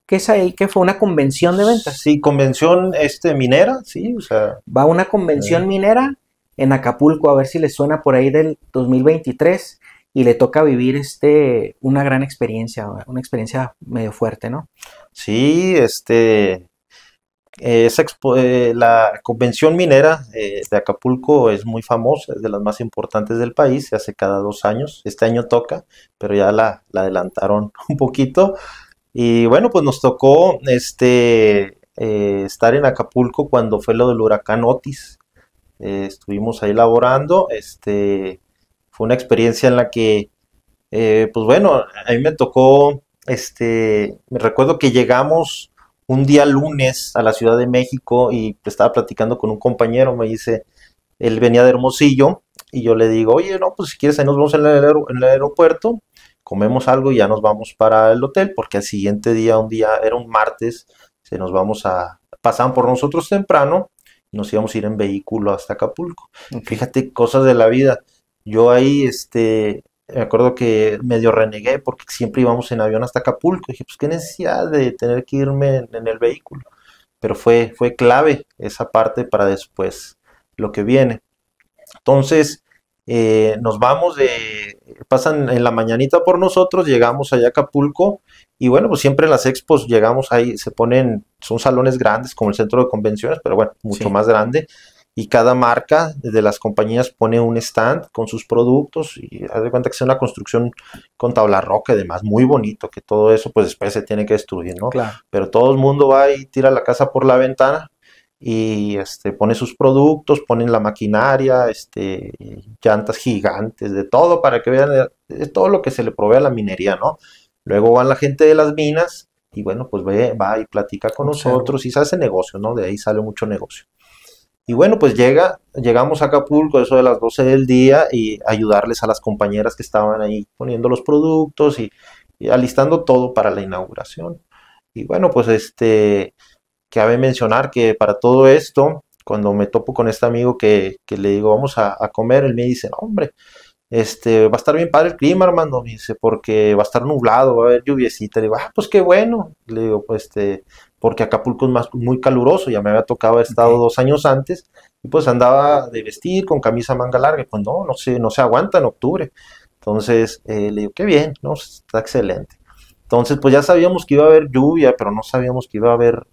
¿qué es ahí? ¿Qué fue? ¿Una convención de ventas? Sí, convención minera, sí, o sea... Va a una convención minera en Acapulco, a ver si le suena por ahí del 2023, y le toca vivir una gran experiencia, una experiencia medio fuerte, ¿no? Sí, La convención minera de Acapulco es muy famosa, es de las más importantes del país, se hace cada 2 años. Este año toca, pero ya la adelantaron un poquito. Y bueno, pues nos tocó estar en Acapulco cuando fue lo del huracán Otis. Estuvimos ahí laborando. Fue una experiencia en la que, pues bueno, a mí me tocó, me recuerdo que llegamos un día lunes a la Ciudad de México y estaba platicando con un compañero, me dice, él venía de Hermosillo y yo le digo, oye, no, pues si quieres ahí nos vemos en el aeropuerto, comemos algo y ya nos vamos para el hotel, porque al siguiente día, un día, era un martes, se nos pasaban por nosotros temprano y nos íbamos a ir en vehículo hasta Acapulco. Fíjate, cosas de la vida. Yo ahí, me acuerdo que medio renegué porque siempre íbamos en avión hasta Acapulco. Dije, pues qué necesidad de tener que irme en el vehículo. Pero fue clave esa parte para después lo que viene. Entonces, nos vamos pasan en la mañanita por nosotros, llegamos allá a Acapulco y bueno, pues siempre en las expos llegamos ahí, son salones grandes como el centro de convenciones, pero bueno, mucho más grande y cada marca de las compañías pone un stand con sus productos y haz de cuenta que es una construcción con tabla roca y demás, muy bonito, que todo eso pues después se tiene que destruir, ¿no? Claro. Pero todo el mundo va y tira la casa por la ventana y pone sus productos, ponen la maquinaria, llantas gigantes, de todo para que vean todo lo que se le provee a la minería, ¿no? Luego van la gente de las minas y bueno, pues va y platica con nosotros y se hace negocio, ¿no? De ahí sale mucho negocio. Y bueno, pues llegamos a Acapulco, eso de las 12 del día, y ayudarles a las compañeras que estaban ahí poniendo los productos y alistando todo para la inauguración. Y bueno, pues cabe mencionar que para todo esto, cuando me topo con este amigo que le digo, vamos a comer, él me dice, no, hombre, va a estar bien padre el clima, Armando, me dice, porque va a estar nublado, va a haber lluviecita. Le digo, pues qué bueno. Le digo, pues porque Acapulco es muy caluroso, ya me había tocado haber estado 2 años antes, y pues andaba de vestir con camisa manga larga, y pues no se aguanta en octubre. Entonces, le digo, qué bien, ¿no? Está excelente. Entonces, pues ya sabíamos que iba a haber lluvia, pero no sabíamos que iba a haber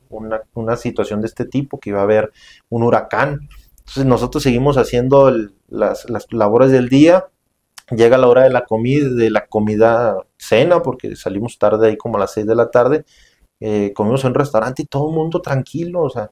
una situación de este tipo, que iba a haber un huracán. Entonces, nosotros seguimos haciendo las labores del día. Llega la hora de la comida cena, porque salimos tarde ahí como a las 6 de la tarde. Comimos en un restaurante y todo el mundo tranquilo, o sea,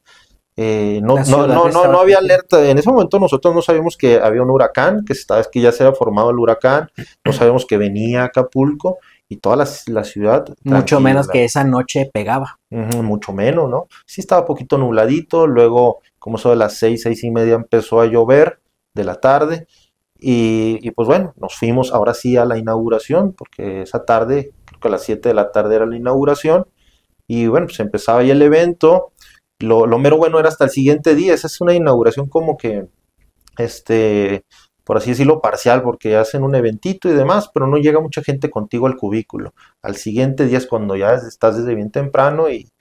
no había alerta. En ese momento nosotros no sabíamos que había un huracán, que ya se había formado el huracán, no sabíamos que venía a Acapulco y toda la ciudad. Mucho menos que esa noche pegaba. Mucho menos, ¿no? Sí estaba un poquito nubladito, luego como eso de las 6:30 empezó a llover de la tarde. Y pues bueno, nos fuimos ahora sí a la inauguración, porque esa tarde, creo que a las 7 de la tarde era la inauguración, y bueno, pues empezaba ahí el evento. Lo mero bueno era hasta el siguiente día. Esa es una inauguración como que, por así decirlo, parcial, porque hacen un eventito y demás, pero no llega mucha gente contigo al cubículo. Al siguiente día es cuando ya estás desde bien temprano y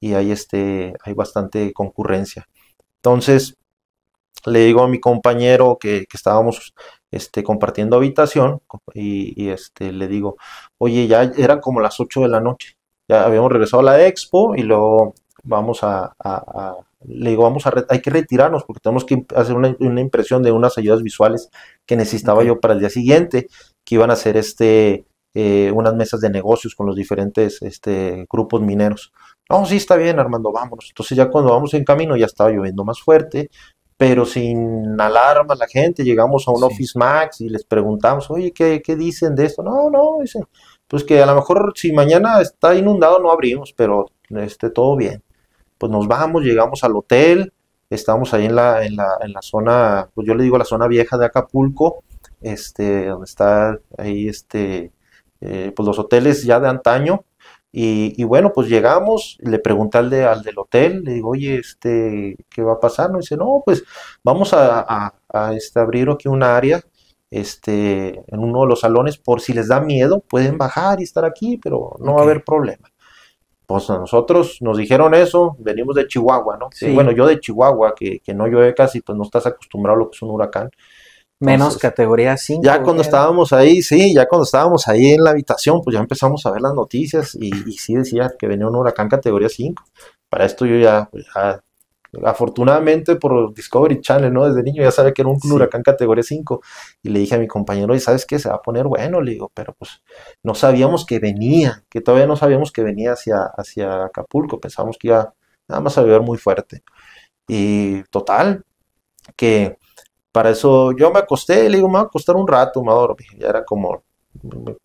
hay bastante concurrencia. Entonces, le digo a mi compañero que estábamos compartiendo habitación y le digo, oye, ya eran como las 8 de la noche, ya habíamos regresado a la expo y luego le digo, hay que retirarnos porque tenemos que hacer una impresión de unas ayudas visuales que necesitaba yo para el día siguiente, que iban a hacer unas mesas de negocios con los diferentes grupos mineros. No, sí, está bien, Armando, vámonos. Entonces ya cuando vamos en camino ya estaba lloviendo más fuerte, pero sin alarma la gente, llegamos a un Office Max y les preguntamos, oye, ¿qué dicen de esto? No, dicen, pues que a lo mejor si mañana está inundado no abrimos, pero todo bien. Pues nos vamos, llegamos al hotel, estamos ahí en la zona, pues yo le digo la zona vieja de Acapulco, donde está ahí pues los hoteles ya de antaño. Y bueno, pues llegamos, le pregunté al del hotel, le digo, oye, ¿qué va a pasar? No, dice, no, pues vamos a abrir aquí un área, en uno de los salones, por si les da miedo, pueden bajar y estar aquí, pero no va a haber problema. Pues a nosotros nos dijeron eso, venimos de Chihuahua, ¿no? Sí. Bueno, yo de Chihuahua, que no llueve casi, pues no estás acostumbrado a lo que es un huracán. Menos entonces, categoría 5. Ya cuando estábamos ahí, sí, ya cuando estábamos ahí en la habitación, pues ya empezamos a ver las noticias y sí decía que venía un huracán categoría 5. para esto yo ya afortunadamente por Discovery Channel, ¿no? Desde niño ya sabía que era un Sí. huracán categoría 5 y le dije a mi compañero, ¿y sabes qué? Se va a poner bueno, le digo, pero pues no sabíamos que venía, que todavía no sabíamos que venía hacia Acapulco, pensábamos que iba nada más a llover muy fuerte. Y total, que para eso yo me acosté, le digo, me voy a acostar un rato, me dormí. Ya era como,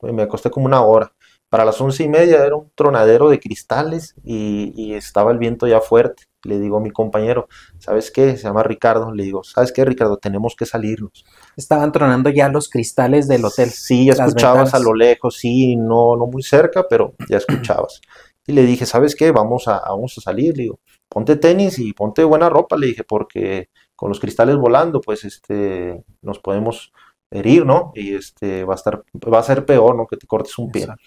me acosté como una hora. Para las 11:30 era un tronadero de cristales y estaba el viento ya fuerte. Le digo a mi compañero, ¿sabes qué? Se llama Ricardo. Le digo, ¿sabes qué, Ricardo? Tenemos que salirnos. Estaban tronando ya los cristales del hotel, Sí, ya las escuchabas a lo ventanas. lejos, sí, no, no muy cerca, pero ya escuchabas. Y le dije, ¿sabes qué? Vamos a salir. Le digo, ponte tenis y ponte buena ropa, le dije, porque con los cristales volando, pues nos podemos herir, ¿no? Y va a ser peor, ¿no? Que te cortes un pie. Exacto.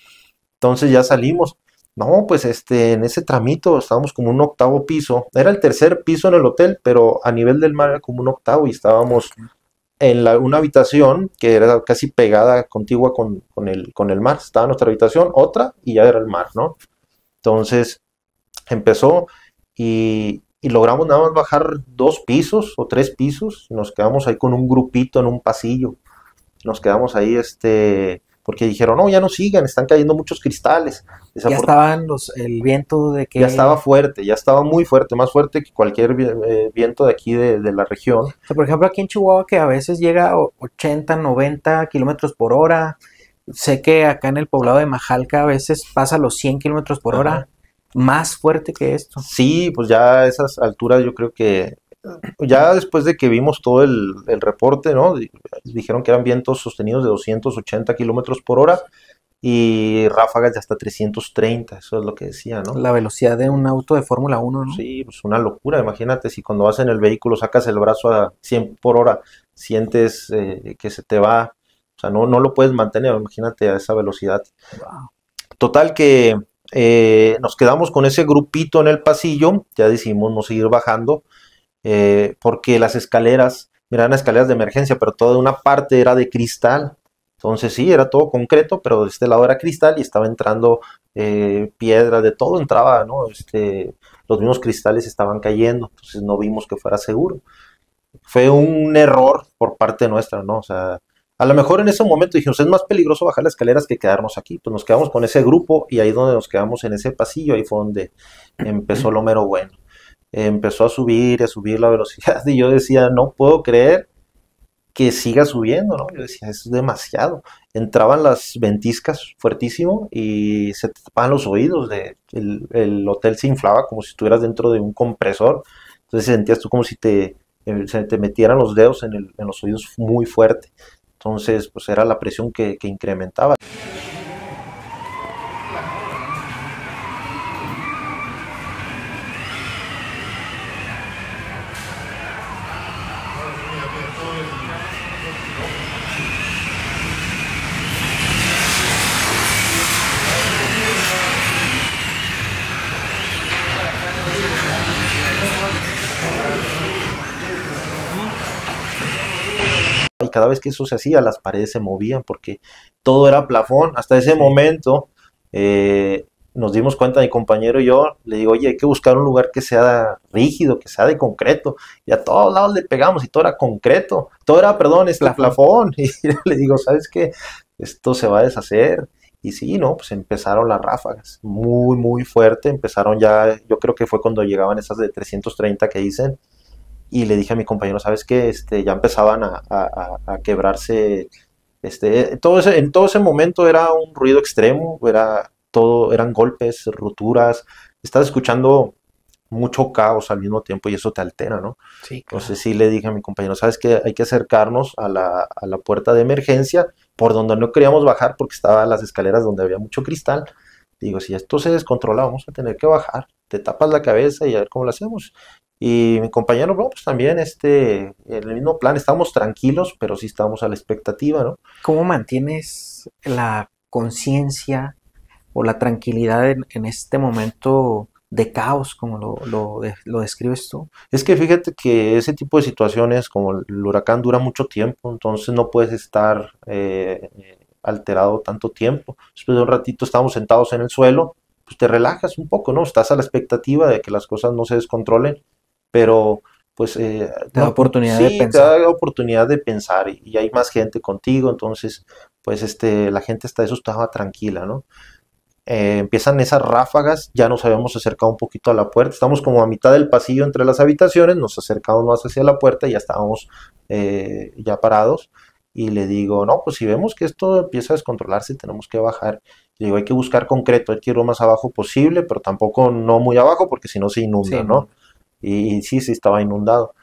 Entonces ya salimos. No, pues en ese tramito estábamos como un octavo piso. Era el tercer piso en el hotel, pero a nivel del mar era como un octavo y estábamos Ok. en una habitación que era casi pegada, contigua con el mar. Estaba nuestra habitación, otra y ya era el mar, ¿no? Entonces empezó y logramos nada más bajar 2 pisos o 3 pisos. Y nos quedamos ahí con un grupito en un pasillo. Nos quedamos ahí, porque dijeron, no, ya no sigan, están cayendo muchos cristales. Ya estaban el viento de Ya estaba que, fuerte, ya estaba muy fuerte, más fuerte que cualquier viento de aquí de la región. o sea, por ejemplo, aquí en Chihuahua que a veces llega a 80, 90 kilómetros por hora. Sé que acá en el poblado de Majalca a veces pasa los 100 kilómetros por Ajá. hora. Más fuerte que esto. Sí, pues ya a esas alturas yo creo que ya después de que vimos todo el reporte, ¿no? Dijeron que eran vientos sostenidos de 280 kilómetros por hora y ráfagas de hasta 330, eso es lo que decía, ¿no? La velocidad de un auto de Fórmula 1, ¿no? Sí, pues una locura, imagínate si cuando vas en el vehículo sacas el brazo a 100 por hora, sientes que se te va, o sea, no, no lo puedes mantener, imagínate a esa velocidad. Wow. Total que nos quedamos con ese grupito en el pasillo, ya decidimos no seguir bajando, porque las escaleras, mira, eran escaleras de emergencia, pero toda una parte era de cristal. Entonces sí, era todo concreto, pero de este lado era cristal y estaba entrando piedra, de todo entraba, ¿no? Los mismos cristales estaban cayendo, entonces no vimos que fuera seguro. Fue un error por parte nuestra, ¿no? O sea, a lo mejor en ese momento dijimos, es más peligroso bajar las escaleras que quedarnos aquí. Pues nos quedamos con ese grupo y ahí donde nos quedamos en ese pasillo, ahí fue donde empezó lo mero bueno. Empezó a subir la velocidad y yo decía, no puedo creer que siga subiendo, ¿no? Yo decía, es demasiado. Entraban las ventiscas fuertísimo y se te tapaban los oídos. El hotel se inflaba como si estuvieras dentro de un compresor. Entonces sentías tú como si se te metieran los dedos en los oídos muy fuerte. Entonces, pues era la presión que incrementaba. Y cada vez que eso se hacía, las paredes se movían porque todo era plafón. Hasta ese Sí. momento nos dimos cuenta, mi compañero y yo, le digo, oye, hay que buscar un lugar que sea rígido, que sea de concreto. Y a todos lados le pegamos y todo era concreto. Todo era, perdón, Plafón. plafón. Y le digo, ¿sabes qué? Esto se va a deshacer. Y sí, ¿no? Pues empezaron las ráfagas, muy, muy fuerte. Empezaron ya, yo creo que fue cuando llegaban esas de 330 que dicen, y le dije a mi compañero, ¿sabes qué? Ya empezaban a quebrarse, en todo ese momento era un ruido extremo, eran golpes, rupturas, estás escuchando mucho caos al mismo tiempo y eso te altera, ¿no? Sí, Entonces claro. sí le dije a mi compañero, ¿sabes qué? Hay que acercarnos a la puerta de emergencia, por donde no queríamos bajar porque estaban las escaleras donde había mucho cristal. Digo, si esto se descontrola, vamos a tener que bajar. Te tapas la cabeza y a ver cómo lo hacemos. Y mi compañero, bueno, pues también en el mismo plan, estamos tranquilos, pero sí estamos a la expectativa, ¿no? ¿Cómo mantienes la conciencia o la tranquilidad en este momento de caos, como lo describes tú? Es que fíjate que ese tipo de situaciones, como el huracán, dura mucho tiempo, entonces no puedes estar alterado tanto tiempo. Después de un ratito estábamos sentados en el suelo pues te relajas un poco, ¿no? Estás a la expectativa de que las cosas no se descontrolen, pero pues Te da no, oportunidad de sí, te pensar. da oportunidad de pensar y hay más gente contigo, entonces pues la gente está eso estaba tranquila, ¿no? Empiezan esas ráfagas, ya nos habíamos acercado un poquito a la puerta, estamos como a mitad del pasillo entre las habitaciones, nos acercamos más hacia la puerta y ya estábamos ya parados y le digo, no, pues si vemos que esto empieza a descontrolarse, tenemos que bajar. Le digo, hay que buscar concreto, hay que ir lo más abajo posible, pero tampoco no muy abajo porque si no se inunda, Sí, ¿no? no. Y sí, sí estaba inundado.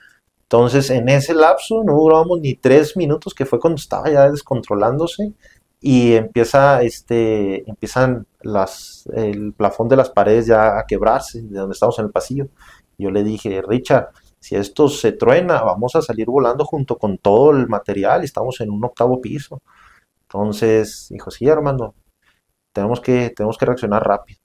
Entonces, en ese lapso no duramos ni 3 minutos, que fue cuando estaba ya descontrolándose, y empiezan el plafón de las paredes ya a quebrarse, de donde estamos en el pasillo. Yo le dije, Richard, si esto se truena, vamos a salir volando junto con todo el material, estamos en un octavo piso. Entonces, dijo, sí, hermano, tenemos que reaccionar rápido.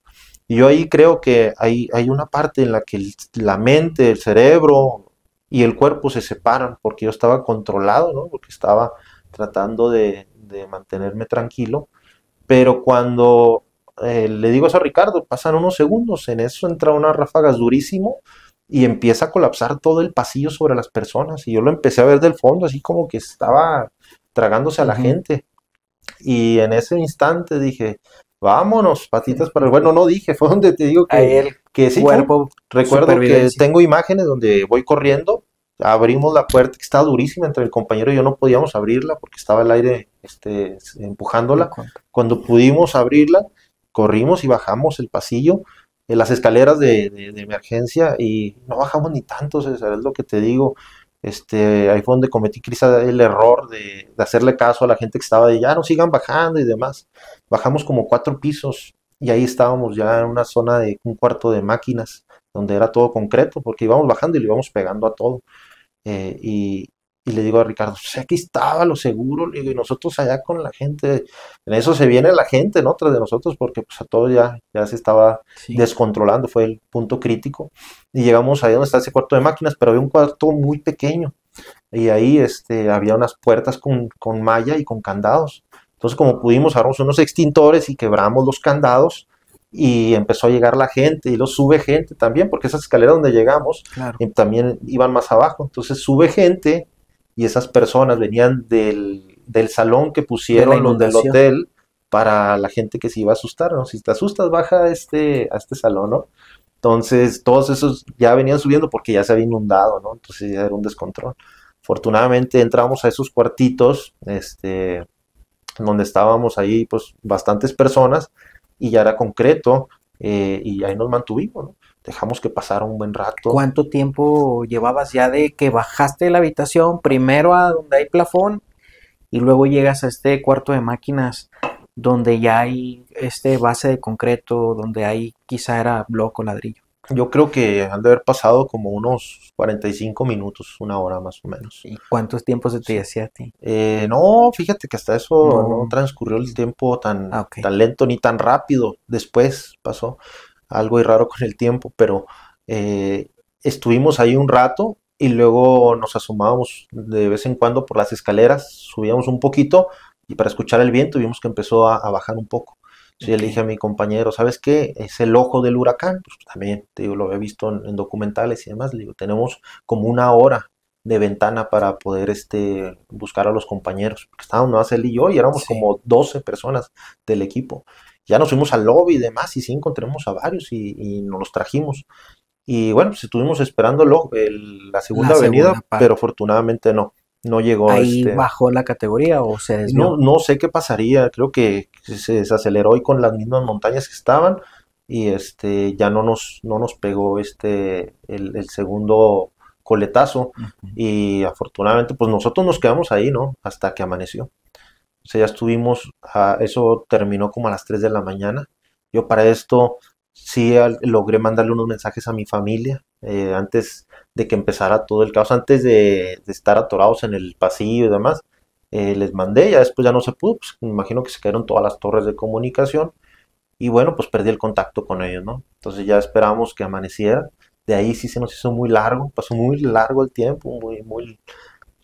Y yo ahí creo que hay una parte en la que la mente, el cerebro y el cuerpo se separan, porque yo estaba controlado, ¿no? Porque estaba tratando de mantenerme tranquilo, pero cuando le digo eso a Ricardo, pasan unos segundos, en eso entra unas ráfagas durísimo y empieza a colapsar todo el pasillo sobre las personas, y yo lo empecé a ver del fondo, así como que estaba tragándose a la Ujú. gente. Y en ese instante dije, vámonos, patitas para el... Bueno, no dije, fue donde te digo Ahí el que sí fue. cuerpo, Recuerdo que supervivencia. tengo imágenes donde voy corriendo, abrimos la puerta que estaba durísima, entre el compañero y yo no podíamos abrirla porque estaba el aire En empujándola. contra. Cuando pudimos abrirla, corrimos y bajamos el pasillo, las escaleras de emergencia, y no bajamos ni tanto, César, es lo que te digo. Ahí fue donde cometí quizá el error de hacerle caso a la gente que estaba de ya no sigan bajando y demás. Bajamos como 4 pisos y ahí estábamos ya en una zona de un cuarto de máquinas donde era todo concreto porque íbamos bajando y le íbamos pegando a todo. Eh, y, y le digo a Ricardo, pues aquí estaba lo seguro, le digo, y nosotros allá con la gente, en eso se viene la gente, ¿no? Tras de nosotros, porque pues a todo ya se estaba Sí. descontrolando, fue el punto crítico. Y llegamos ahí donde está ese cuarto de máquinas, pero había un cuarto muy pequeño, y ahí había unas puertas con malla y con candados. Entonces, como pudimos, agarramos unos extintores y quebramos los candados y empezó a llegar la gente y lo sube gente también, porque esas escaleras donde llegamos Claro. también iban más abajo. Entonces sube gente y esas personas venían del salón que De la pusieron los del inundación. hotel para la gente que se iba a asustar, ¿no? Si te asustas, baja a este salón, ¿no? Entonces, todos esos ya venían subiendo porque ya se había inundado, ¿no? Entonces ya era un descontrol. Afortunadamente entramos a esos cuartitos, donde estábamos ahí, pues, bastantes personas, y ya era concreto, y ahí nos mantuvimos, ¿no? Dejamos que pasara un buen rato. ¿Cuánto tiempo llevabas ya de que bajaste de la habitación primero a donde hay plafón y luego llegas a este cuarto de máquinas donde ya hay este base de concreto, donde hay quizá era bloco, ladrillo? Yo creo que han de haber pasado como unos 45 minutos, una hora más o menos. ¿Y cuántos tiempos se te Sí. hacía a ti? No, fíjate que hasta eso no No. transcurrió el tiempo tan, Ah, ok. tan lento ni tan rápido. Después pasó algo raro con el tiempo, pero eh, estuvimos ahí un rato y luego nos asomábamos de vez en cuando por las escaleras, subíamos un poquito y para escuchar el viento vimos que empezó a bajar un poco. Entonces yo Ok. le dije a mi compañero, ¿sabes qué? Es el ojo del huracán. Pues también, te digo, lo había visto en documentales y demás. Le digo, tenemos como una hora de ventana para poder buscar a los compañeros. Porque estábamos nomás él y yo y éramos Sí. como 12 personas del equipo. Ya nos fuimos al lobby y demás y sí encontramos a varios y nos los trajimos. Y bueno, pues estuvimos esperando la La segunda avenida, segunda pero parte. afortunadamente no llegó ¿Ahí bajó la categoría o se no, desvió? no sé qué pasaría, creo que se desaceleró y con las mismas montañas que estaban y ya no nos pegó el segundo coletazo, Ujú. y afortunadamente pues nosotros nos quedamos ahí, ¿no? Hasta que amaneció. O sea, ya estuvimos, eso terminó como a las 3 de la mañana. Yo para esto sí logré mandarle unos mensajes a mi familia antes de que empezara todo el caos, antes de estar atorados en el pasillo y demás. Les mandé, ya después ya no se pudo, pues me imagino que se cayeron todas las torres de comunicación y bueno, pues perdí el contacto con ellos, ¿no? Entonces ya esperamos que amaneciera. De ahí sí se nos hizo muy largo, pasó muy largo el tiempo, muy, muy,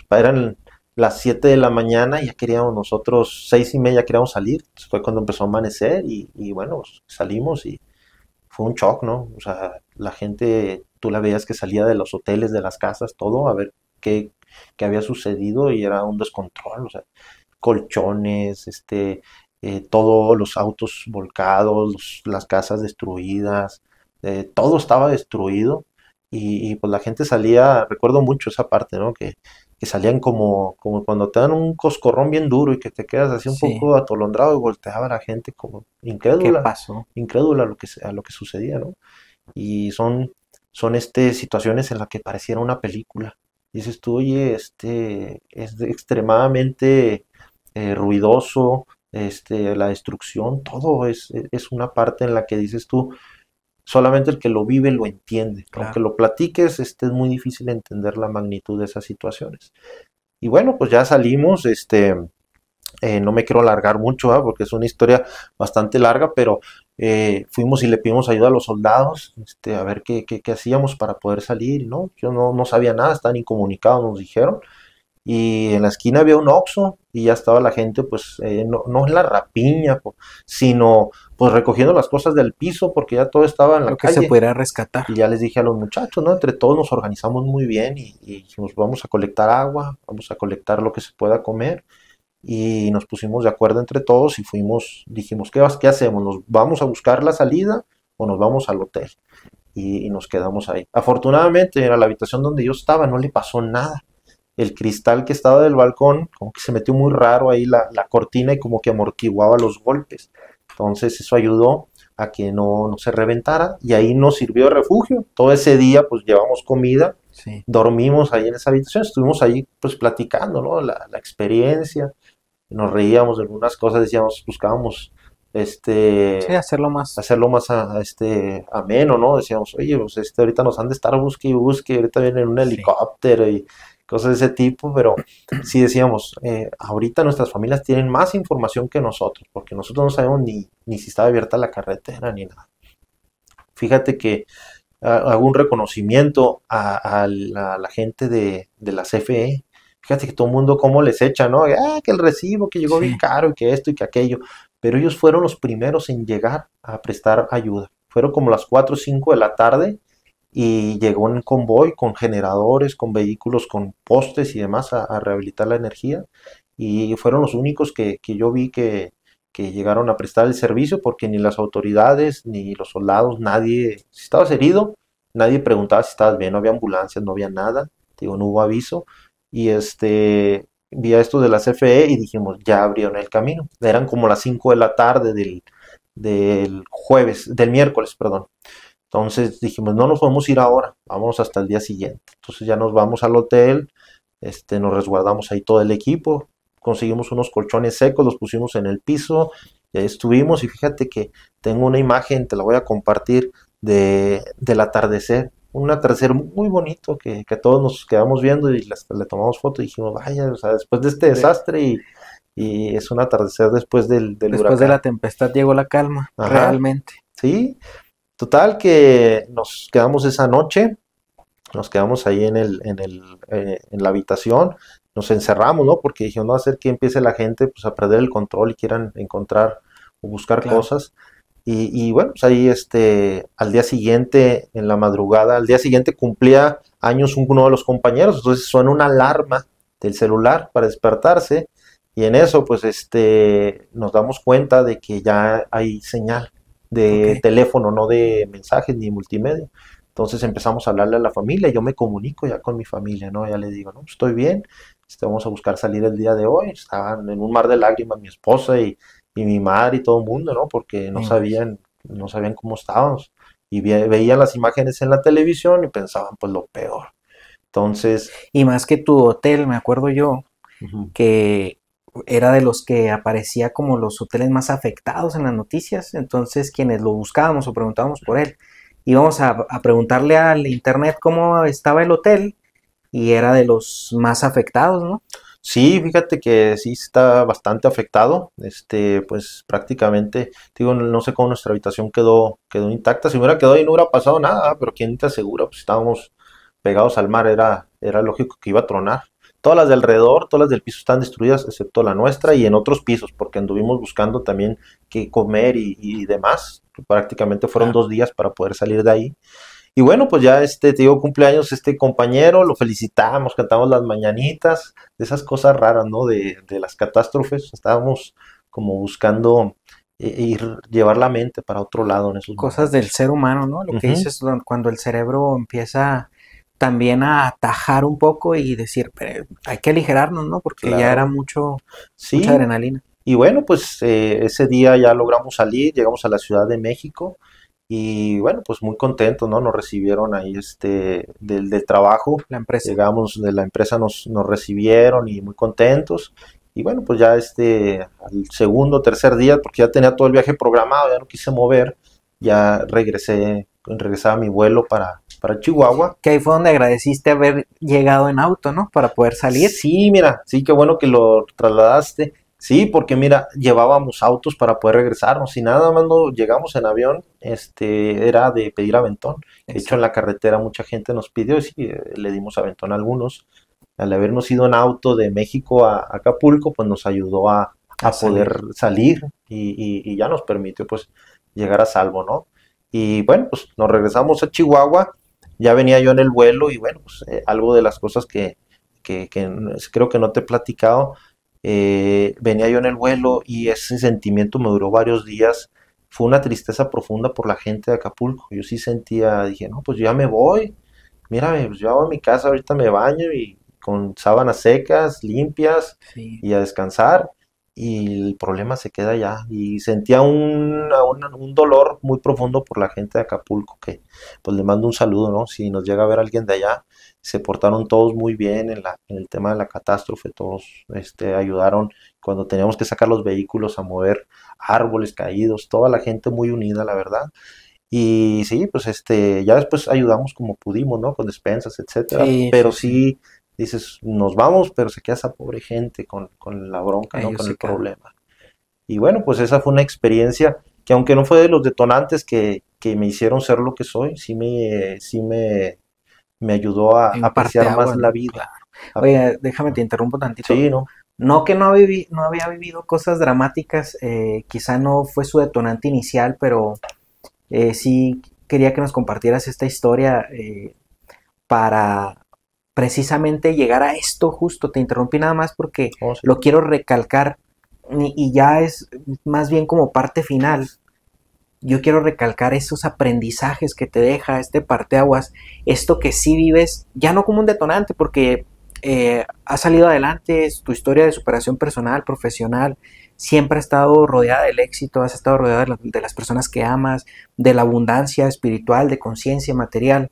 eran las 7 de la mañana y ya queríamos nosotros, 6:30 queríamos salir. Entonces fue cuando empezó a amanecer y bueno, pues salimos fue un shock, ¿no? O sea, la gente, tú la veías que salía de los hoteles, de las casas, todo, a ver qué había sucedido y era un descontrol, o sea, colchones, todos los autos volcados, las casas destruidas, todo estaba destruido y, pues la gente salía, recuerdo mucho esa parte, ¿no? Que salían como cuando te dan un coscorrón bien duro y que te quedas así un Sí. poco atolondrado y volteaba la gente como ¿Qué incrédula, pasó? incrédula a lo que sucedía, ¿no? Y son situaciones en las que pareciera una película. Dices tú, oye, es extremadamente ruidoso, la destrucción, todo es una parte en la que dices tú, solamente el que lo vive lo entiende. Aunque Claro. lo platiques, es muy difícil entender la magnitud de esas situaciones. Y bueno, pues ya salimos, no me quiero alargar mucho, ¿eh? Porque es una historia bastante larga, pero fuimos y le pedimos ayuda a los soldados, a ver qué hacíamos para poder salir, ¿no? Yo no sabía nada, estaban incomunicados, nos dijeron, y en la esquina había un Oxxo y ya estaba la gente, pues, no en la rapiña, sino pues recogiendo las cosas del piso porque ya todo estaba en la Lo que se calle. pudiera rescatar. Y ya les dije a los muchachos, ¿no? Entre todos nos organizamos muy bien y dijimos, vamos a colectar agua, vamos a colectar lo que se pueda comer y nos pusimos de acuerdo entre todos y dijimos, ¿qué hacemos? ¿Nos vamos a buscar la salida o nos vamos al hotel? Y nos quedamos ahí. Afortunadamente, a la habitación donde yo estaba no le pasó nada. El cristal que estaba del balcón, como que se metió muy raro ahí la cortina y como que amortiguaba los golpes. Entonces eso ayudó a que no se reventara y ahí nos sirvió de refugio. Todo ese día pues llevamos comida, Sí. dormimos ahí en esa habitación, estuvimos ahí pues platicando, ¿no? La experiencia, nos reíamos de algunas cosas, decíamos, buscábamos Sí, este hacerlo más. hacerlo más ameno, ¿no? Decíamos, oye, pues ahorita nos han de estar busque y busque, ahorita viene un Sí. helicóptero y cosas de ese tipo, pero sí decíamos, ahorita nuestras familias tienen más información que nosotros, porque nosotros no sabemos ni si está abierta la carretera ni nada. Fíjate que hago un reconocimiento a la gente de la CFE. Fíjate que todo el mundo cómo les echa, ¿no? Que el recibo, que llegó bien Sí. caro y que esto y que aquello. Pero ellos fueron los primeros en llegar a prestar ayuda. Fueron como las 4 o 5 de la tarde y llegó un convoy con generadores, con vehículos, con postes y demás a rehabilitar la energía. Y fueron los únicos que yo vi que llegaron a prestar el servicio porque ni las autoridades ni los soldados, nadie, si estabas herido, nadie preguntaba si estabas bien, no había ambulancias, no había nada, digo, no hubo aviso. Y vi a esto de la CFE y dijimos, ya abrieron el camino. Eran como las 5 de la tarde del jueves, del miércoles, perdón. Entonces dijimos, no nos podemos ir ahora, vamos hasta el día siguiente. Entonces ya nos vamos al hotel, nos resguardamos ahí todo el equipo, conseguimos unos colchones secos, los pusimos en el piso, y ahí estuvimos y fíjate que tengo una imagen, te la voy a compartir, del atardecer, un atardecer muy bonito que todos nos quedamos viendo y le tomamos foto y dijimos, vaya, o sea, después de este De- desastre y es un atardecer después del Después de huracán. la tempestad llegó la calma, Ajá, realmente. sí, total que nos quedamos esa noche, nos quedamos ahí en la habitación, nos encerramos, ¿no? Porque dije, no va a ser que empiece la gente pues, a perder el control y quieran encontrar o buscar Claro. cosas. Y bueno, pues ahí al día siguiente, en la madrugada, al día siguiente cumplía años uno de los compañeros, entonces suena una alarma del celular para despertarse y en eso pues nos damos cuenta de que ya hay señal Ok. de teléfono, no de mensajes ni multimedia. Entonces empezamos a hablarle a la familia, yo me comunico ya con mi familia, ¿no? Ya le digo, no, pues, estoy bien, vamos a buscar salir el día de hoy. Estaban en un mar de lágrimas mi esposa y mi madre y todo el mundo, ¿no? Porque Me imagino. no sabían cómo estábamos. Y veían las imágenes en la televisión y pensaban pues lo peor. Entonces, Y más que tu hotel, me acuerdo yo, ujú, que era de los que aparecía como los hoteles más afectados en las noticias. Entonces, quienes lo buscábamos o preguntábamos por él, íbamos a preguntarle al internet cómo estaba el hotel y era de los más afectados, ¿no? sí, fíjate que sí está bastante afectado. Pues prácticamente, digo, no sé cómo nuestra habitación quedó intacta. Si hubiera quedado ahí no hubiera pasado nada, pero quién te asegura, pues estábamos pegados al mar, era lógico que iba a tronar. todas las de alrededor, todas las del piso están destruidas, excepto la nuestra y en otros pisos, porque anduvimos buscando también qué comer y demás. Prácticamente fueron 2 días para poder salir de ahí. Y bueno, pues ya te digo, cumpleaños este compañero, lo felicitamos, cantamos las mañanitas, de esas cosas raras, ¿no? De las catástrofes, estábamos como buscando llevar la mente para otro lado en esos Cosas del momentos. ser humano, ¿no? Lo que dices cuando el cerebro empieza también a atajar un poco y decir, "Pero hay que aligerarnos, ¿no? Porque ya era Claro, mucha sí. adrenalina". Y bueno, pues ese día ya logramos salir, llegamos a la Ciudad de México y bueno, pues muy contentos, ¿no? Nos recibieron ahí del trabajo, La empresa. llegamos de la empresa, nos recibieron y muy contentos. Y bueno, pues ya al segundo, tercer día, porque ya tenía todo el viaje programado, ya no quise mover, ya regresaba a mi vuelo para Chihuahua. Que ahí fue donde agradeciste haber llegado en auto, ¿no? Para poder salir. Sí, mira, sí, qué bueno que lo trasladaste. Sí, porque mira, llevábamos autos para poder regresarnos y nada más no llegamos en avión, era de pedir aventón. De hecho, en Exacto. la carretera mucha gente nos pidió y sí, le dimos aventón a algunos. Al habernos ido en auto de México a Acapulco, pues nos ayudó A a salir. poder salir y ya nos permitió pues llegar a salvo, ¿no? Y bueno, pues nos regresamos a Chihuahua, ya venía yo en el vuelo y bueno, pues algo de las cosas que creo que no te he platicado, venía yo en el vuelo y ese sentimiento me duró varios días. Fue una tristeza profunda por la gente de Acapulco. Yo sí sentía, dije, no, pues ya me voy. Mírame, pues yo a mi casa ahorita me baño y con sábanas secas, limpias Sí. y a descansar. Y el problema se queda allá. Y sentía un dolor muy profundo por la gente de Acapulco, que pues le mando un saludo, ¿no? Si nos llega a ver alguien de allá, se portaron todos muy bien en el tema de la catástrofe, todos ayudaron cuando teníamos que sacar los vehículos a mover árboles caídos, toda la gente muy unida, la verdad. Y sí, pues ya después ayudamos como pudimos, ¿no? Con despensas, etcétera. Sí, Pero sí, sí. sí, dices, nos vamos, pero se queda esa pobre gente con la bronca, ¿no? Ellos Con se el quedan. problema. Y bueno, pues esa fue una experiencia que aunque no fue de los detonantes que me hicieron ser lo que soy, me ayudó a En parte apreciar más agua, la ¿no? vida. Claro. A- Oye, déjame te interrumpo tantito. sí, ¿no? No que no había vivido cosas dramáticas, quizá no fue su detonante inicial, pero sí quería que nos compartieras esta historia para precisamente llegar a esto justo. Te interrumpí nada más porque Oh, sí. lo quiero recalcar y ya es más bien como parte final. Yo quiero recalcar esos aprendizajes que te deja este parteaguas, esto que sí vives, ya no como un detonante, porque has salido adelante, es tu historia de superación personal, profesional, siempre has estado rodeada del éxito, has estado rodeada de las personas que amas, de la abundancia espiritual, de conciencia material,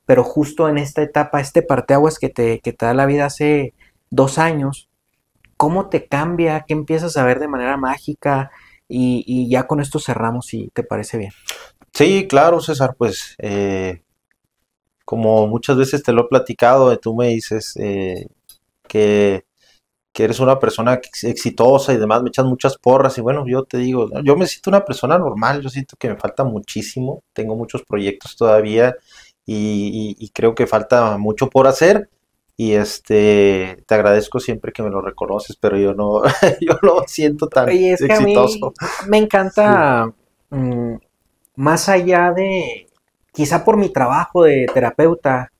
pero justo en esta etapa, este parteaguas que te da la vida hace 2 años, ¿cómo te cambia? ¿Qué empiezas a ver de manera mágica? Y ya con esto cerramos, si te parece bien. Sí, claro, César, pues como muchas veces te lo he platicado, tú me dices que, que eres una persona exitosa y demás, me echas muchas porras y bueno, yo te digo, ¿no? Yo me siento una persona normal, yo siento que me falta muchísimo, tengo muchos proyectos todavía y creo que falta mucho por hacer y te agradezco siempre que me lo reconoces, pero yo no, yo no me siento tan Oye, es que a exitoso. mí me Sí, encanta, más allá de, quizá por mi trabajo de terapeuta,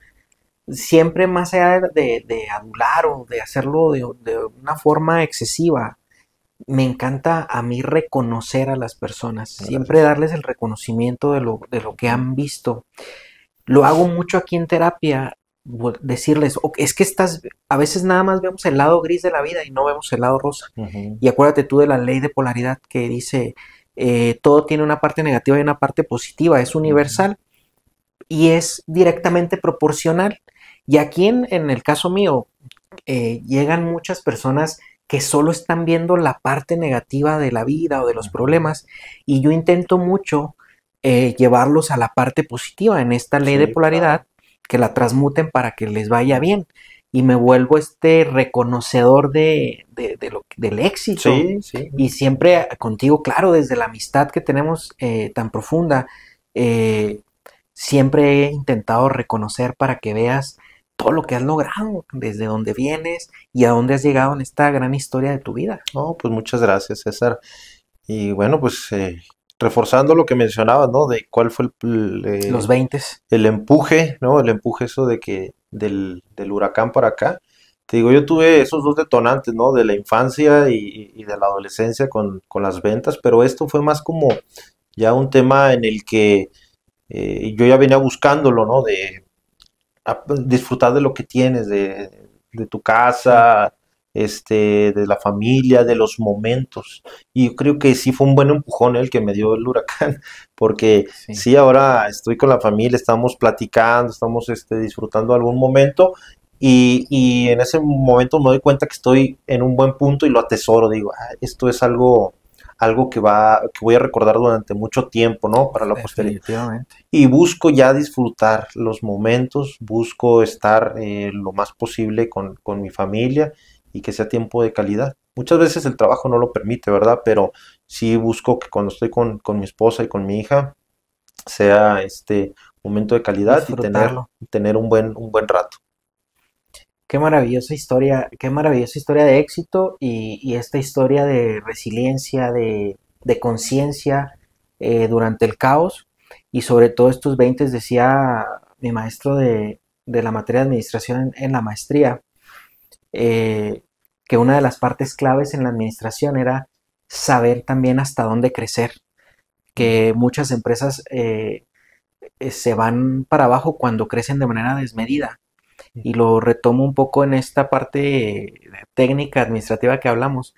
siempre más allá de adular o de hacerlo de una forma excesiva, me encanta a mí reconocer a las personas, siempre gracias. darles el reconocimiento de lo que han visto. Lo hago mucho aquí en terapia, decirles, "Ok, es que estás, a veces nada más vemos el lado gris de la vida y no vemos el lado rosa. Ujú, Y acuérdate tú de la ley de polaridad que dice, todo tiene una parte negativa y una parte positiva, es ujú. universal y es directamente proporcional. Y aquí en el caso mío, llegan muchas personas que solo están viendo la parte negativa de la vida o de los Ujú. problemas y yo intento mucho llevarlos a la parte positiva en esta ley de Sí, claro. polaridad, que la transmuten para que les vaya bien y me vuelvo este reconocedor del éxito Sí, sí. y siempre contigo, claro, desde la amistad que tenemos tan profunda, eh, siempre he intentado reconocer para que veas todo lo que has logrado, desde donde vienes y a dónde has llegado en esta gran historia de tu vida. No, pues muchas gracias, César. Y bueno, pues reforzando lo que mencionabas, ¿no? De cuál fue Los 20. el empuje, ¿no? El empuje eso de que del huracán para acá. Te digo, yo tuve esos dos detonantes, ¿no? De la infancia y de la adolescencia con las ventas, pero esto fue más como ya un tema en el que yo ya venía buscándolo, ¿no? De disfrutar de lo que tienes, de tu casa, de la familia, de los momentos. Y yo creo que sí fue un buen empujón el que me dio el huracán, porque Sí. sí, ahora estoy con la familia, estamos platicando, estamos disfrutando algún momento. Y en ese momento me doy cuenta que estoy en un buen punto y lo atesoro. Digo, "Ah, esto es algo que voy a recordar durante mucho tiempo, ¿no? Para la posteridad. Definitivamente. Y busco ya disfrutar los momentos, busco estar lo más posible con mi familia y que sea tiempo de calidad. Muchas veces el trabajo no lo permite, ¿verdad? Pero sí busco que cuando estoy con mi esposa y con mi hija sea este momento de calidad y Disfrutarlo. tener un buen rato. Qué maravillosa historia de éxito y esta historia de resiliencia, de conciencia durante el caos y sobre todo estos 20, decía mi maestro de la materia de administración en la maestría, eh, que una de las partes claves en la administración era saber también hasta dónde crecer, que muchas empresas se van para abajo cuando crecen de manera desmedida y lo retomo un poco en esta parte técnica administrativa que hablamos,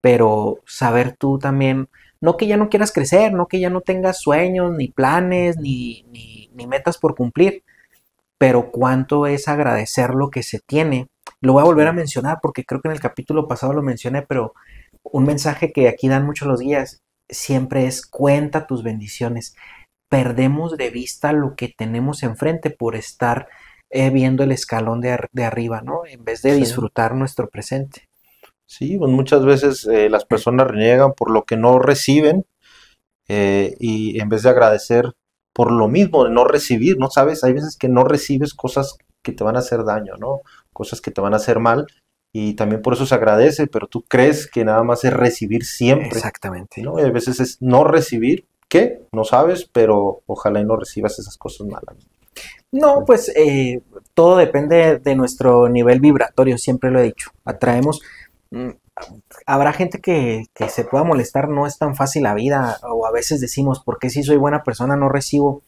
pero saber tú también, no que ya no quieras crecer, no que ya no tengas sueños, ni planes, ni metas por cumplir, pero cuánto es agradecer lo que se tiene. Lo voy a volver a Sí, mencionar porque creo que en el capítulo pasado lo mencioné, pero un mensaje que aquí dan muchos los guías siempre es cuenta tus bendiciones. Perdemos de vista lo que tenemos enfrente por estar viendo el escalón de arriba, ¿no? En vez de sí. disfrutar nuestro presente. Sí, pues muchas veces las personas reniegan por lo que no reciben y en vez de agradecer por lo mismo, de no recibir, ¿no? Sabes, hay veces que no recibes cosas que te van a hacer daño, ¿no? Cosas que te van a hacer mal y también por eso se agradece, pero tú crees que nada más es recibir siempre, Exactamente. ¿no? Y a veces es no recibir, ¿qué? No sabes, pero ojalá y no recibas esas cosas malas. No, pues todo depende de nuestro nivel vibratorio, siempre lo he dicho. Atraemos, mm, habrá gente que se pueda molestar, no es tan fácil la vida, o a veces decimos, ¿por qué si soy buena persona no recibo?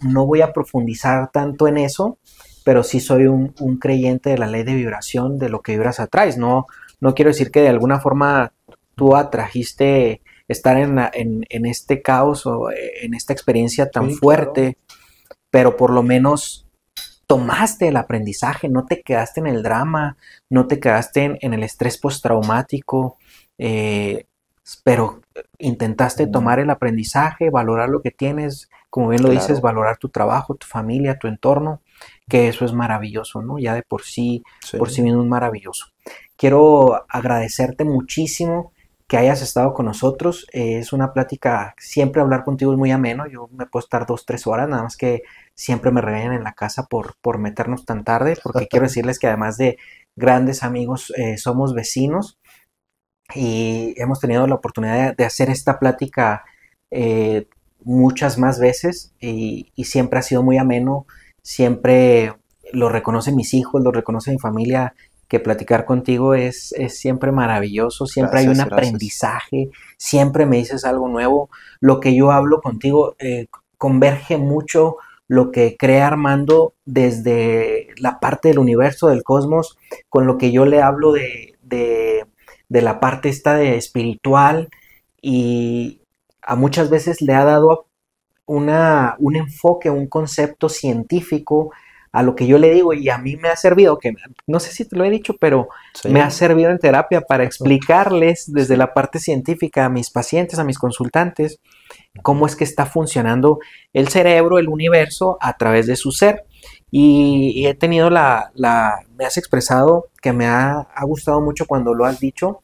No voy a profundizar tanto en eso, pero sí soy un creyente de la ley de vibración, de lo que vibras atraes. No, no quiero decir que de alguna forma tú atrajiste estar en este caos o en esta experiencia tan Sí, claro. fuerte, pero por lo menos tomaste el aprendizaje, no te quedaste en el drama, no te quedaste en el estrés postraumático, eh, pero intentaste tomar el aprendizaje, valorar lo que tienes, como bien lo dices, Claro, valorar tu trabajo, tu familia, tu entorno, que eso es maravilloso, ¿no? Ya de sí. por sí mismo es maravilloso. Quiero agradecerte muchísimo que hayas estado con nosotros. Es una plática, siempre hablar contigo es muy ameno. Yo me puedo estar 2, 3 horas, nada más que siempre me regañan en la casa por meternos tan tarde, porque quiero decirles que además de grandes amigos, somos vecinos y hemos tenido la oportunidad de hacer esta plática muchas más veces y siempre ha sido muy ameno, siempre lo reconocen mis hijos, lo reconoce mi familia, que platicar contigo es siempre maravilloso, siempre hay un Gracias, gracias. aprendizaje, siempre me dices algo nuevo, lo que yo hablo contigo converge mucho lo que crea Armando desde la parte del universo, del cosmos, con lo que yo le hablo de la parte esta de espiritual y a muchas veces le ha dado un enfoque, un concepto científico a lo que yo le digo y a mí me ha servido, que no sé si te lo he dicho, pero me ha Sí, servido en terapia para explicarles desde sí. la parte científica a mis pacientes, a mis consultantes, cómo es que está funcionando el cerebro, el universo a través de su ser. Y he tenido me has expresado que me ha gustado mucho cuando lo has dicho,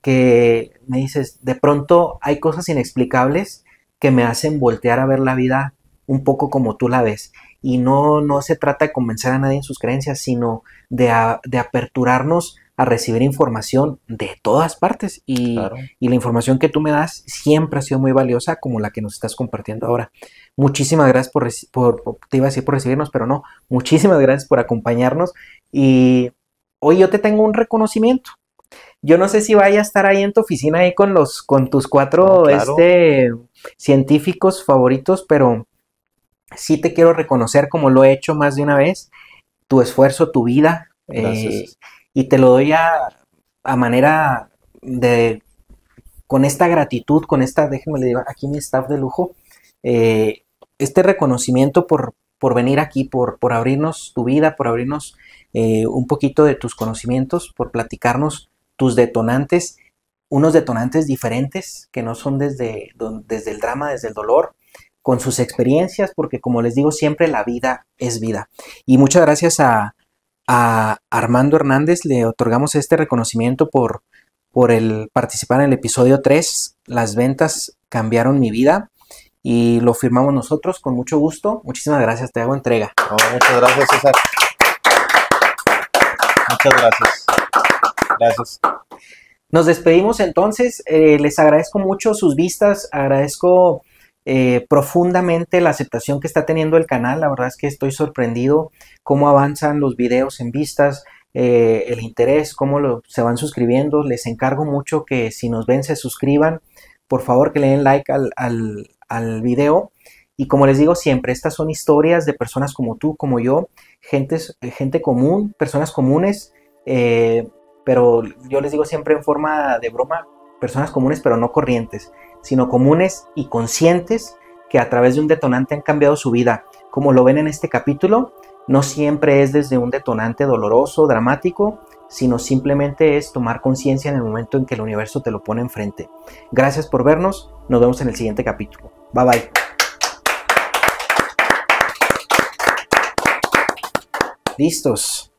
que me dices, de pronto hay cosas inexplicables que me hacen voltear a ver la vida un poco como tú la ves. Y no se trata de convencer a nadie en sus creencias, sino de aperturarnos a recibir información de todas partes. Claro. Y la información que tú me das siempre ha sido muy valiosa, como la que nos estás compartiendo ahora. Muchísimas gracias te iba a decir por recibirnos, pero no. Muchísimas gracias por acompañarnos. Y hoy yo te tengo un reconocimiento. Yo no sé si vaya a estar ahí en tu oficina ahí con tus 4 Claro. científicos favoritos, pero sí te quiero reconocer, como lo he hecho más de una vez, tu esfuerzo, tu vida, Gracias. y te lo doy a manera de, con esta gratitud, déjenme le digo aquí mi staff de lujo, este reconocimiento por venir aquí, por abrirnos tu vida, por abrirnos un poquito de tus conocimientos, por platicarnos tus detonantes, unos detonantes diferentes que no son desde el drama, desde el dolor, con sus experiencias, porque como les digo siempre, la vida es vida. Y muchas gracias a Armando Hernández, le otorgamos este reconocimiento por el participar en el episodio 3, Las ventas cambiaron mi vida, y lo firmamos nosotros con mucho gusto. Muchísimas gracias, te hago entrega. Muchas gracias, César. Muchas gracias. Gracias. Nos despedimos entonces, les agradezco mucho sus vistas, agradezco profundamente la aceptación que está teniendo el canal. La verdad es que estoy sorprendido cómo avanzan los videos en vistas, el interés, cómo se van suscribiendo. Les encargo mucho que si nos ven se suscriban, por favor que le den like al video. Y como les digo siempre, estas son historias de personas como tú, como yo, gente común, personas comunes, pero yo les digo siempre en forma de broma, personas comunes pero no corrientes, sino comunes y conscientes que a través de un detonante han cambiado su vida. Como lo ven en este capítulo, no siempre es desde un detonante doloroso, dramático, sino simplemente es tomar conciencia en el momento en que el universo te lo pone enfrente. Gracias por vernos, nos vemos en el siguiente capítulo. Bye bye. Listos.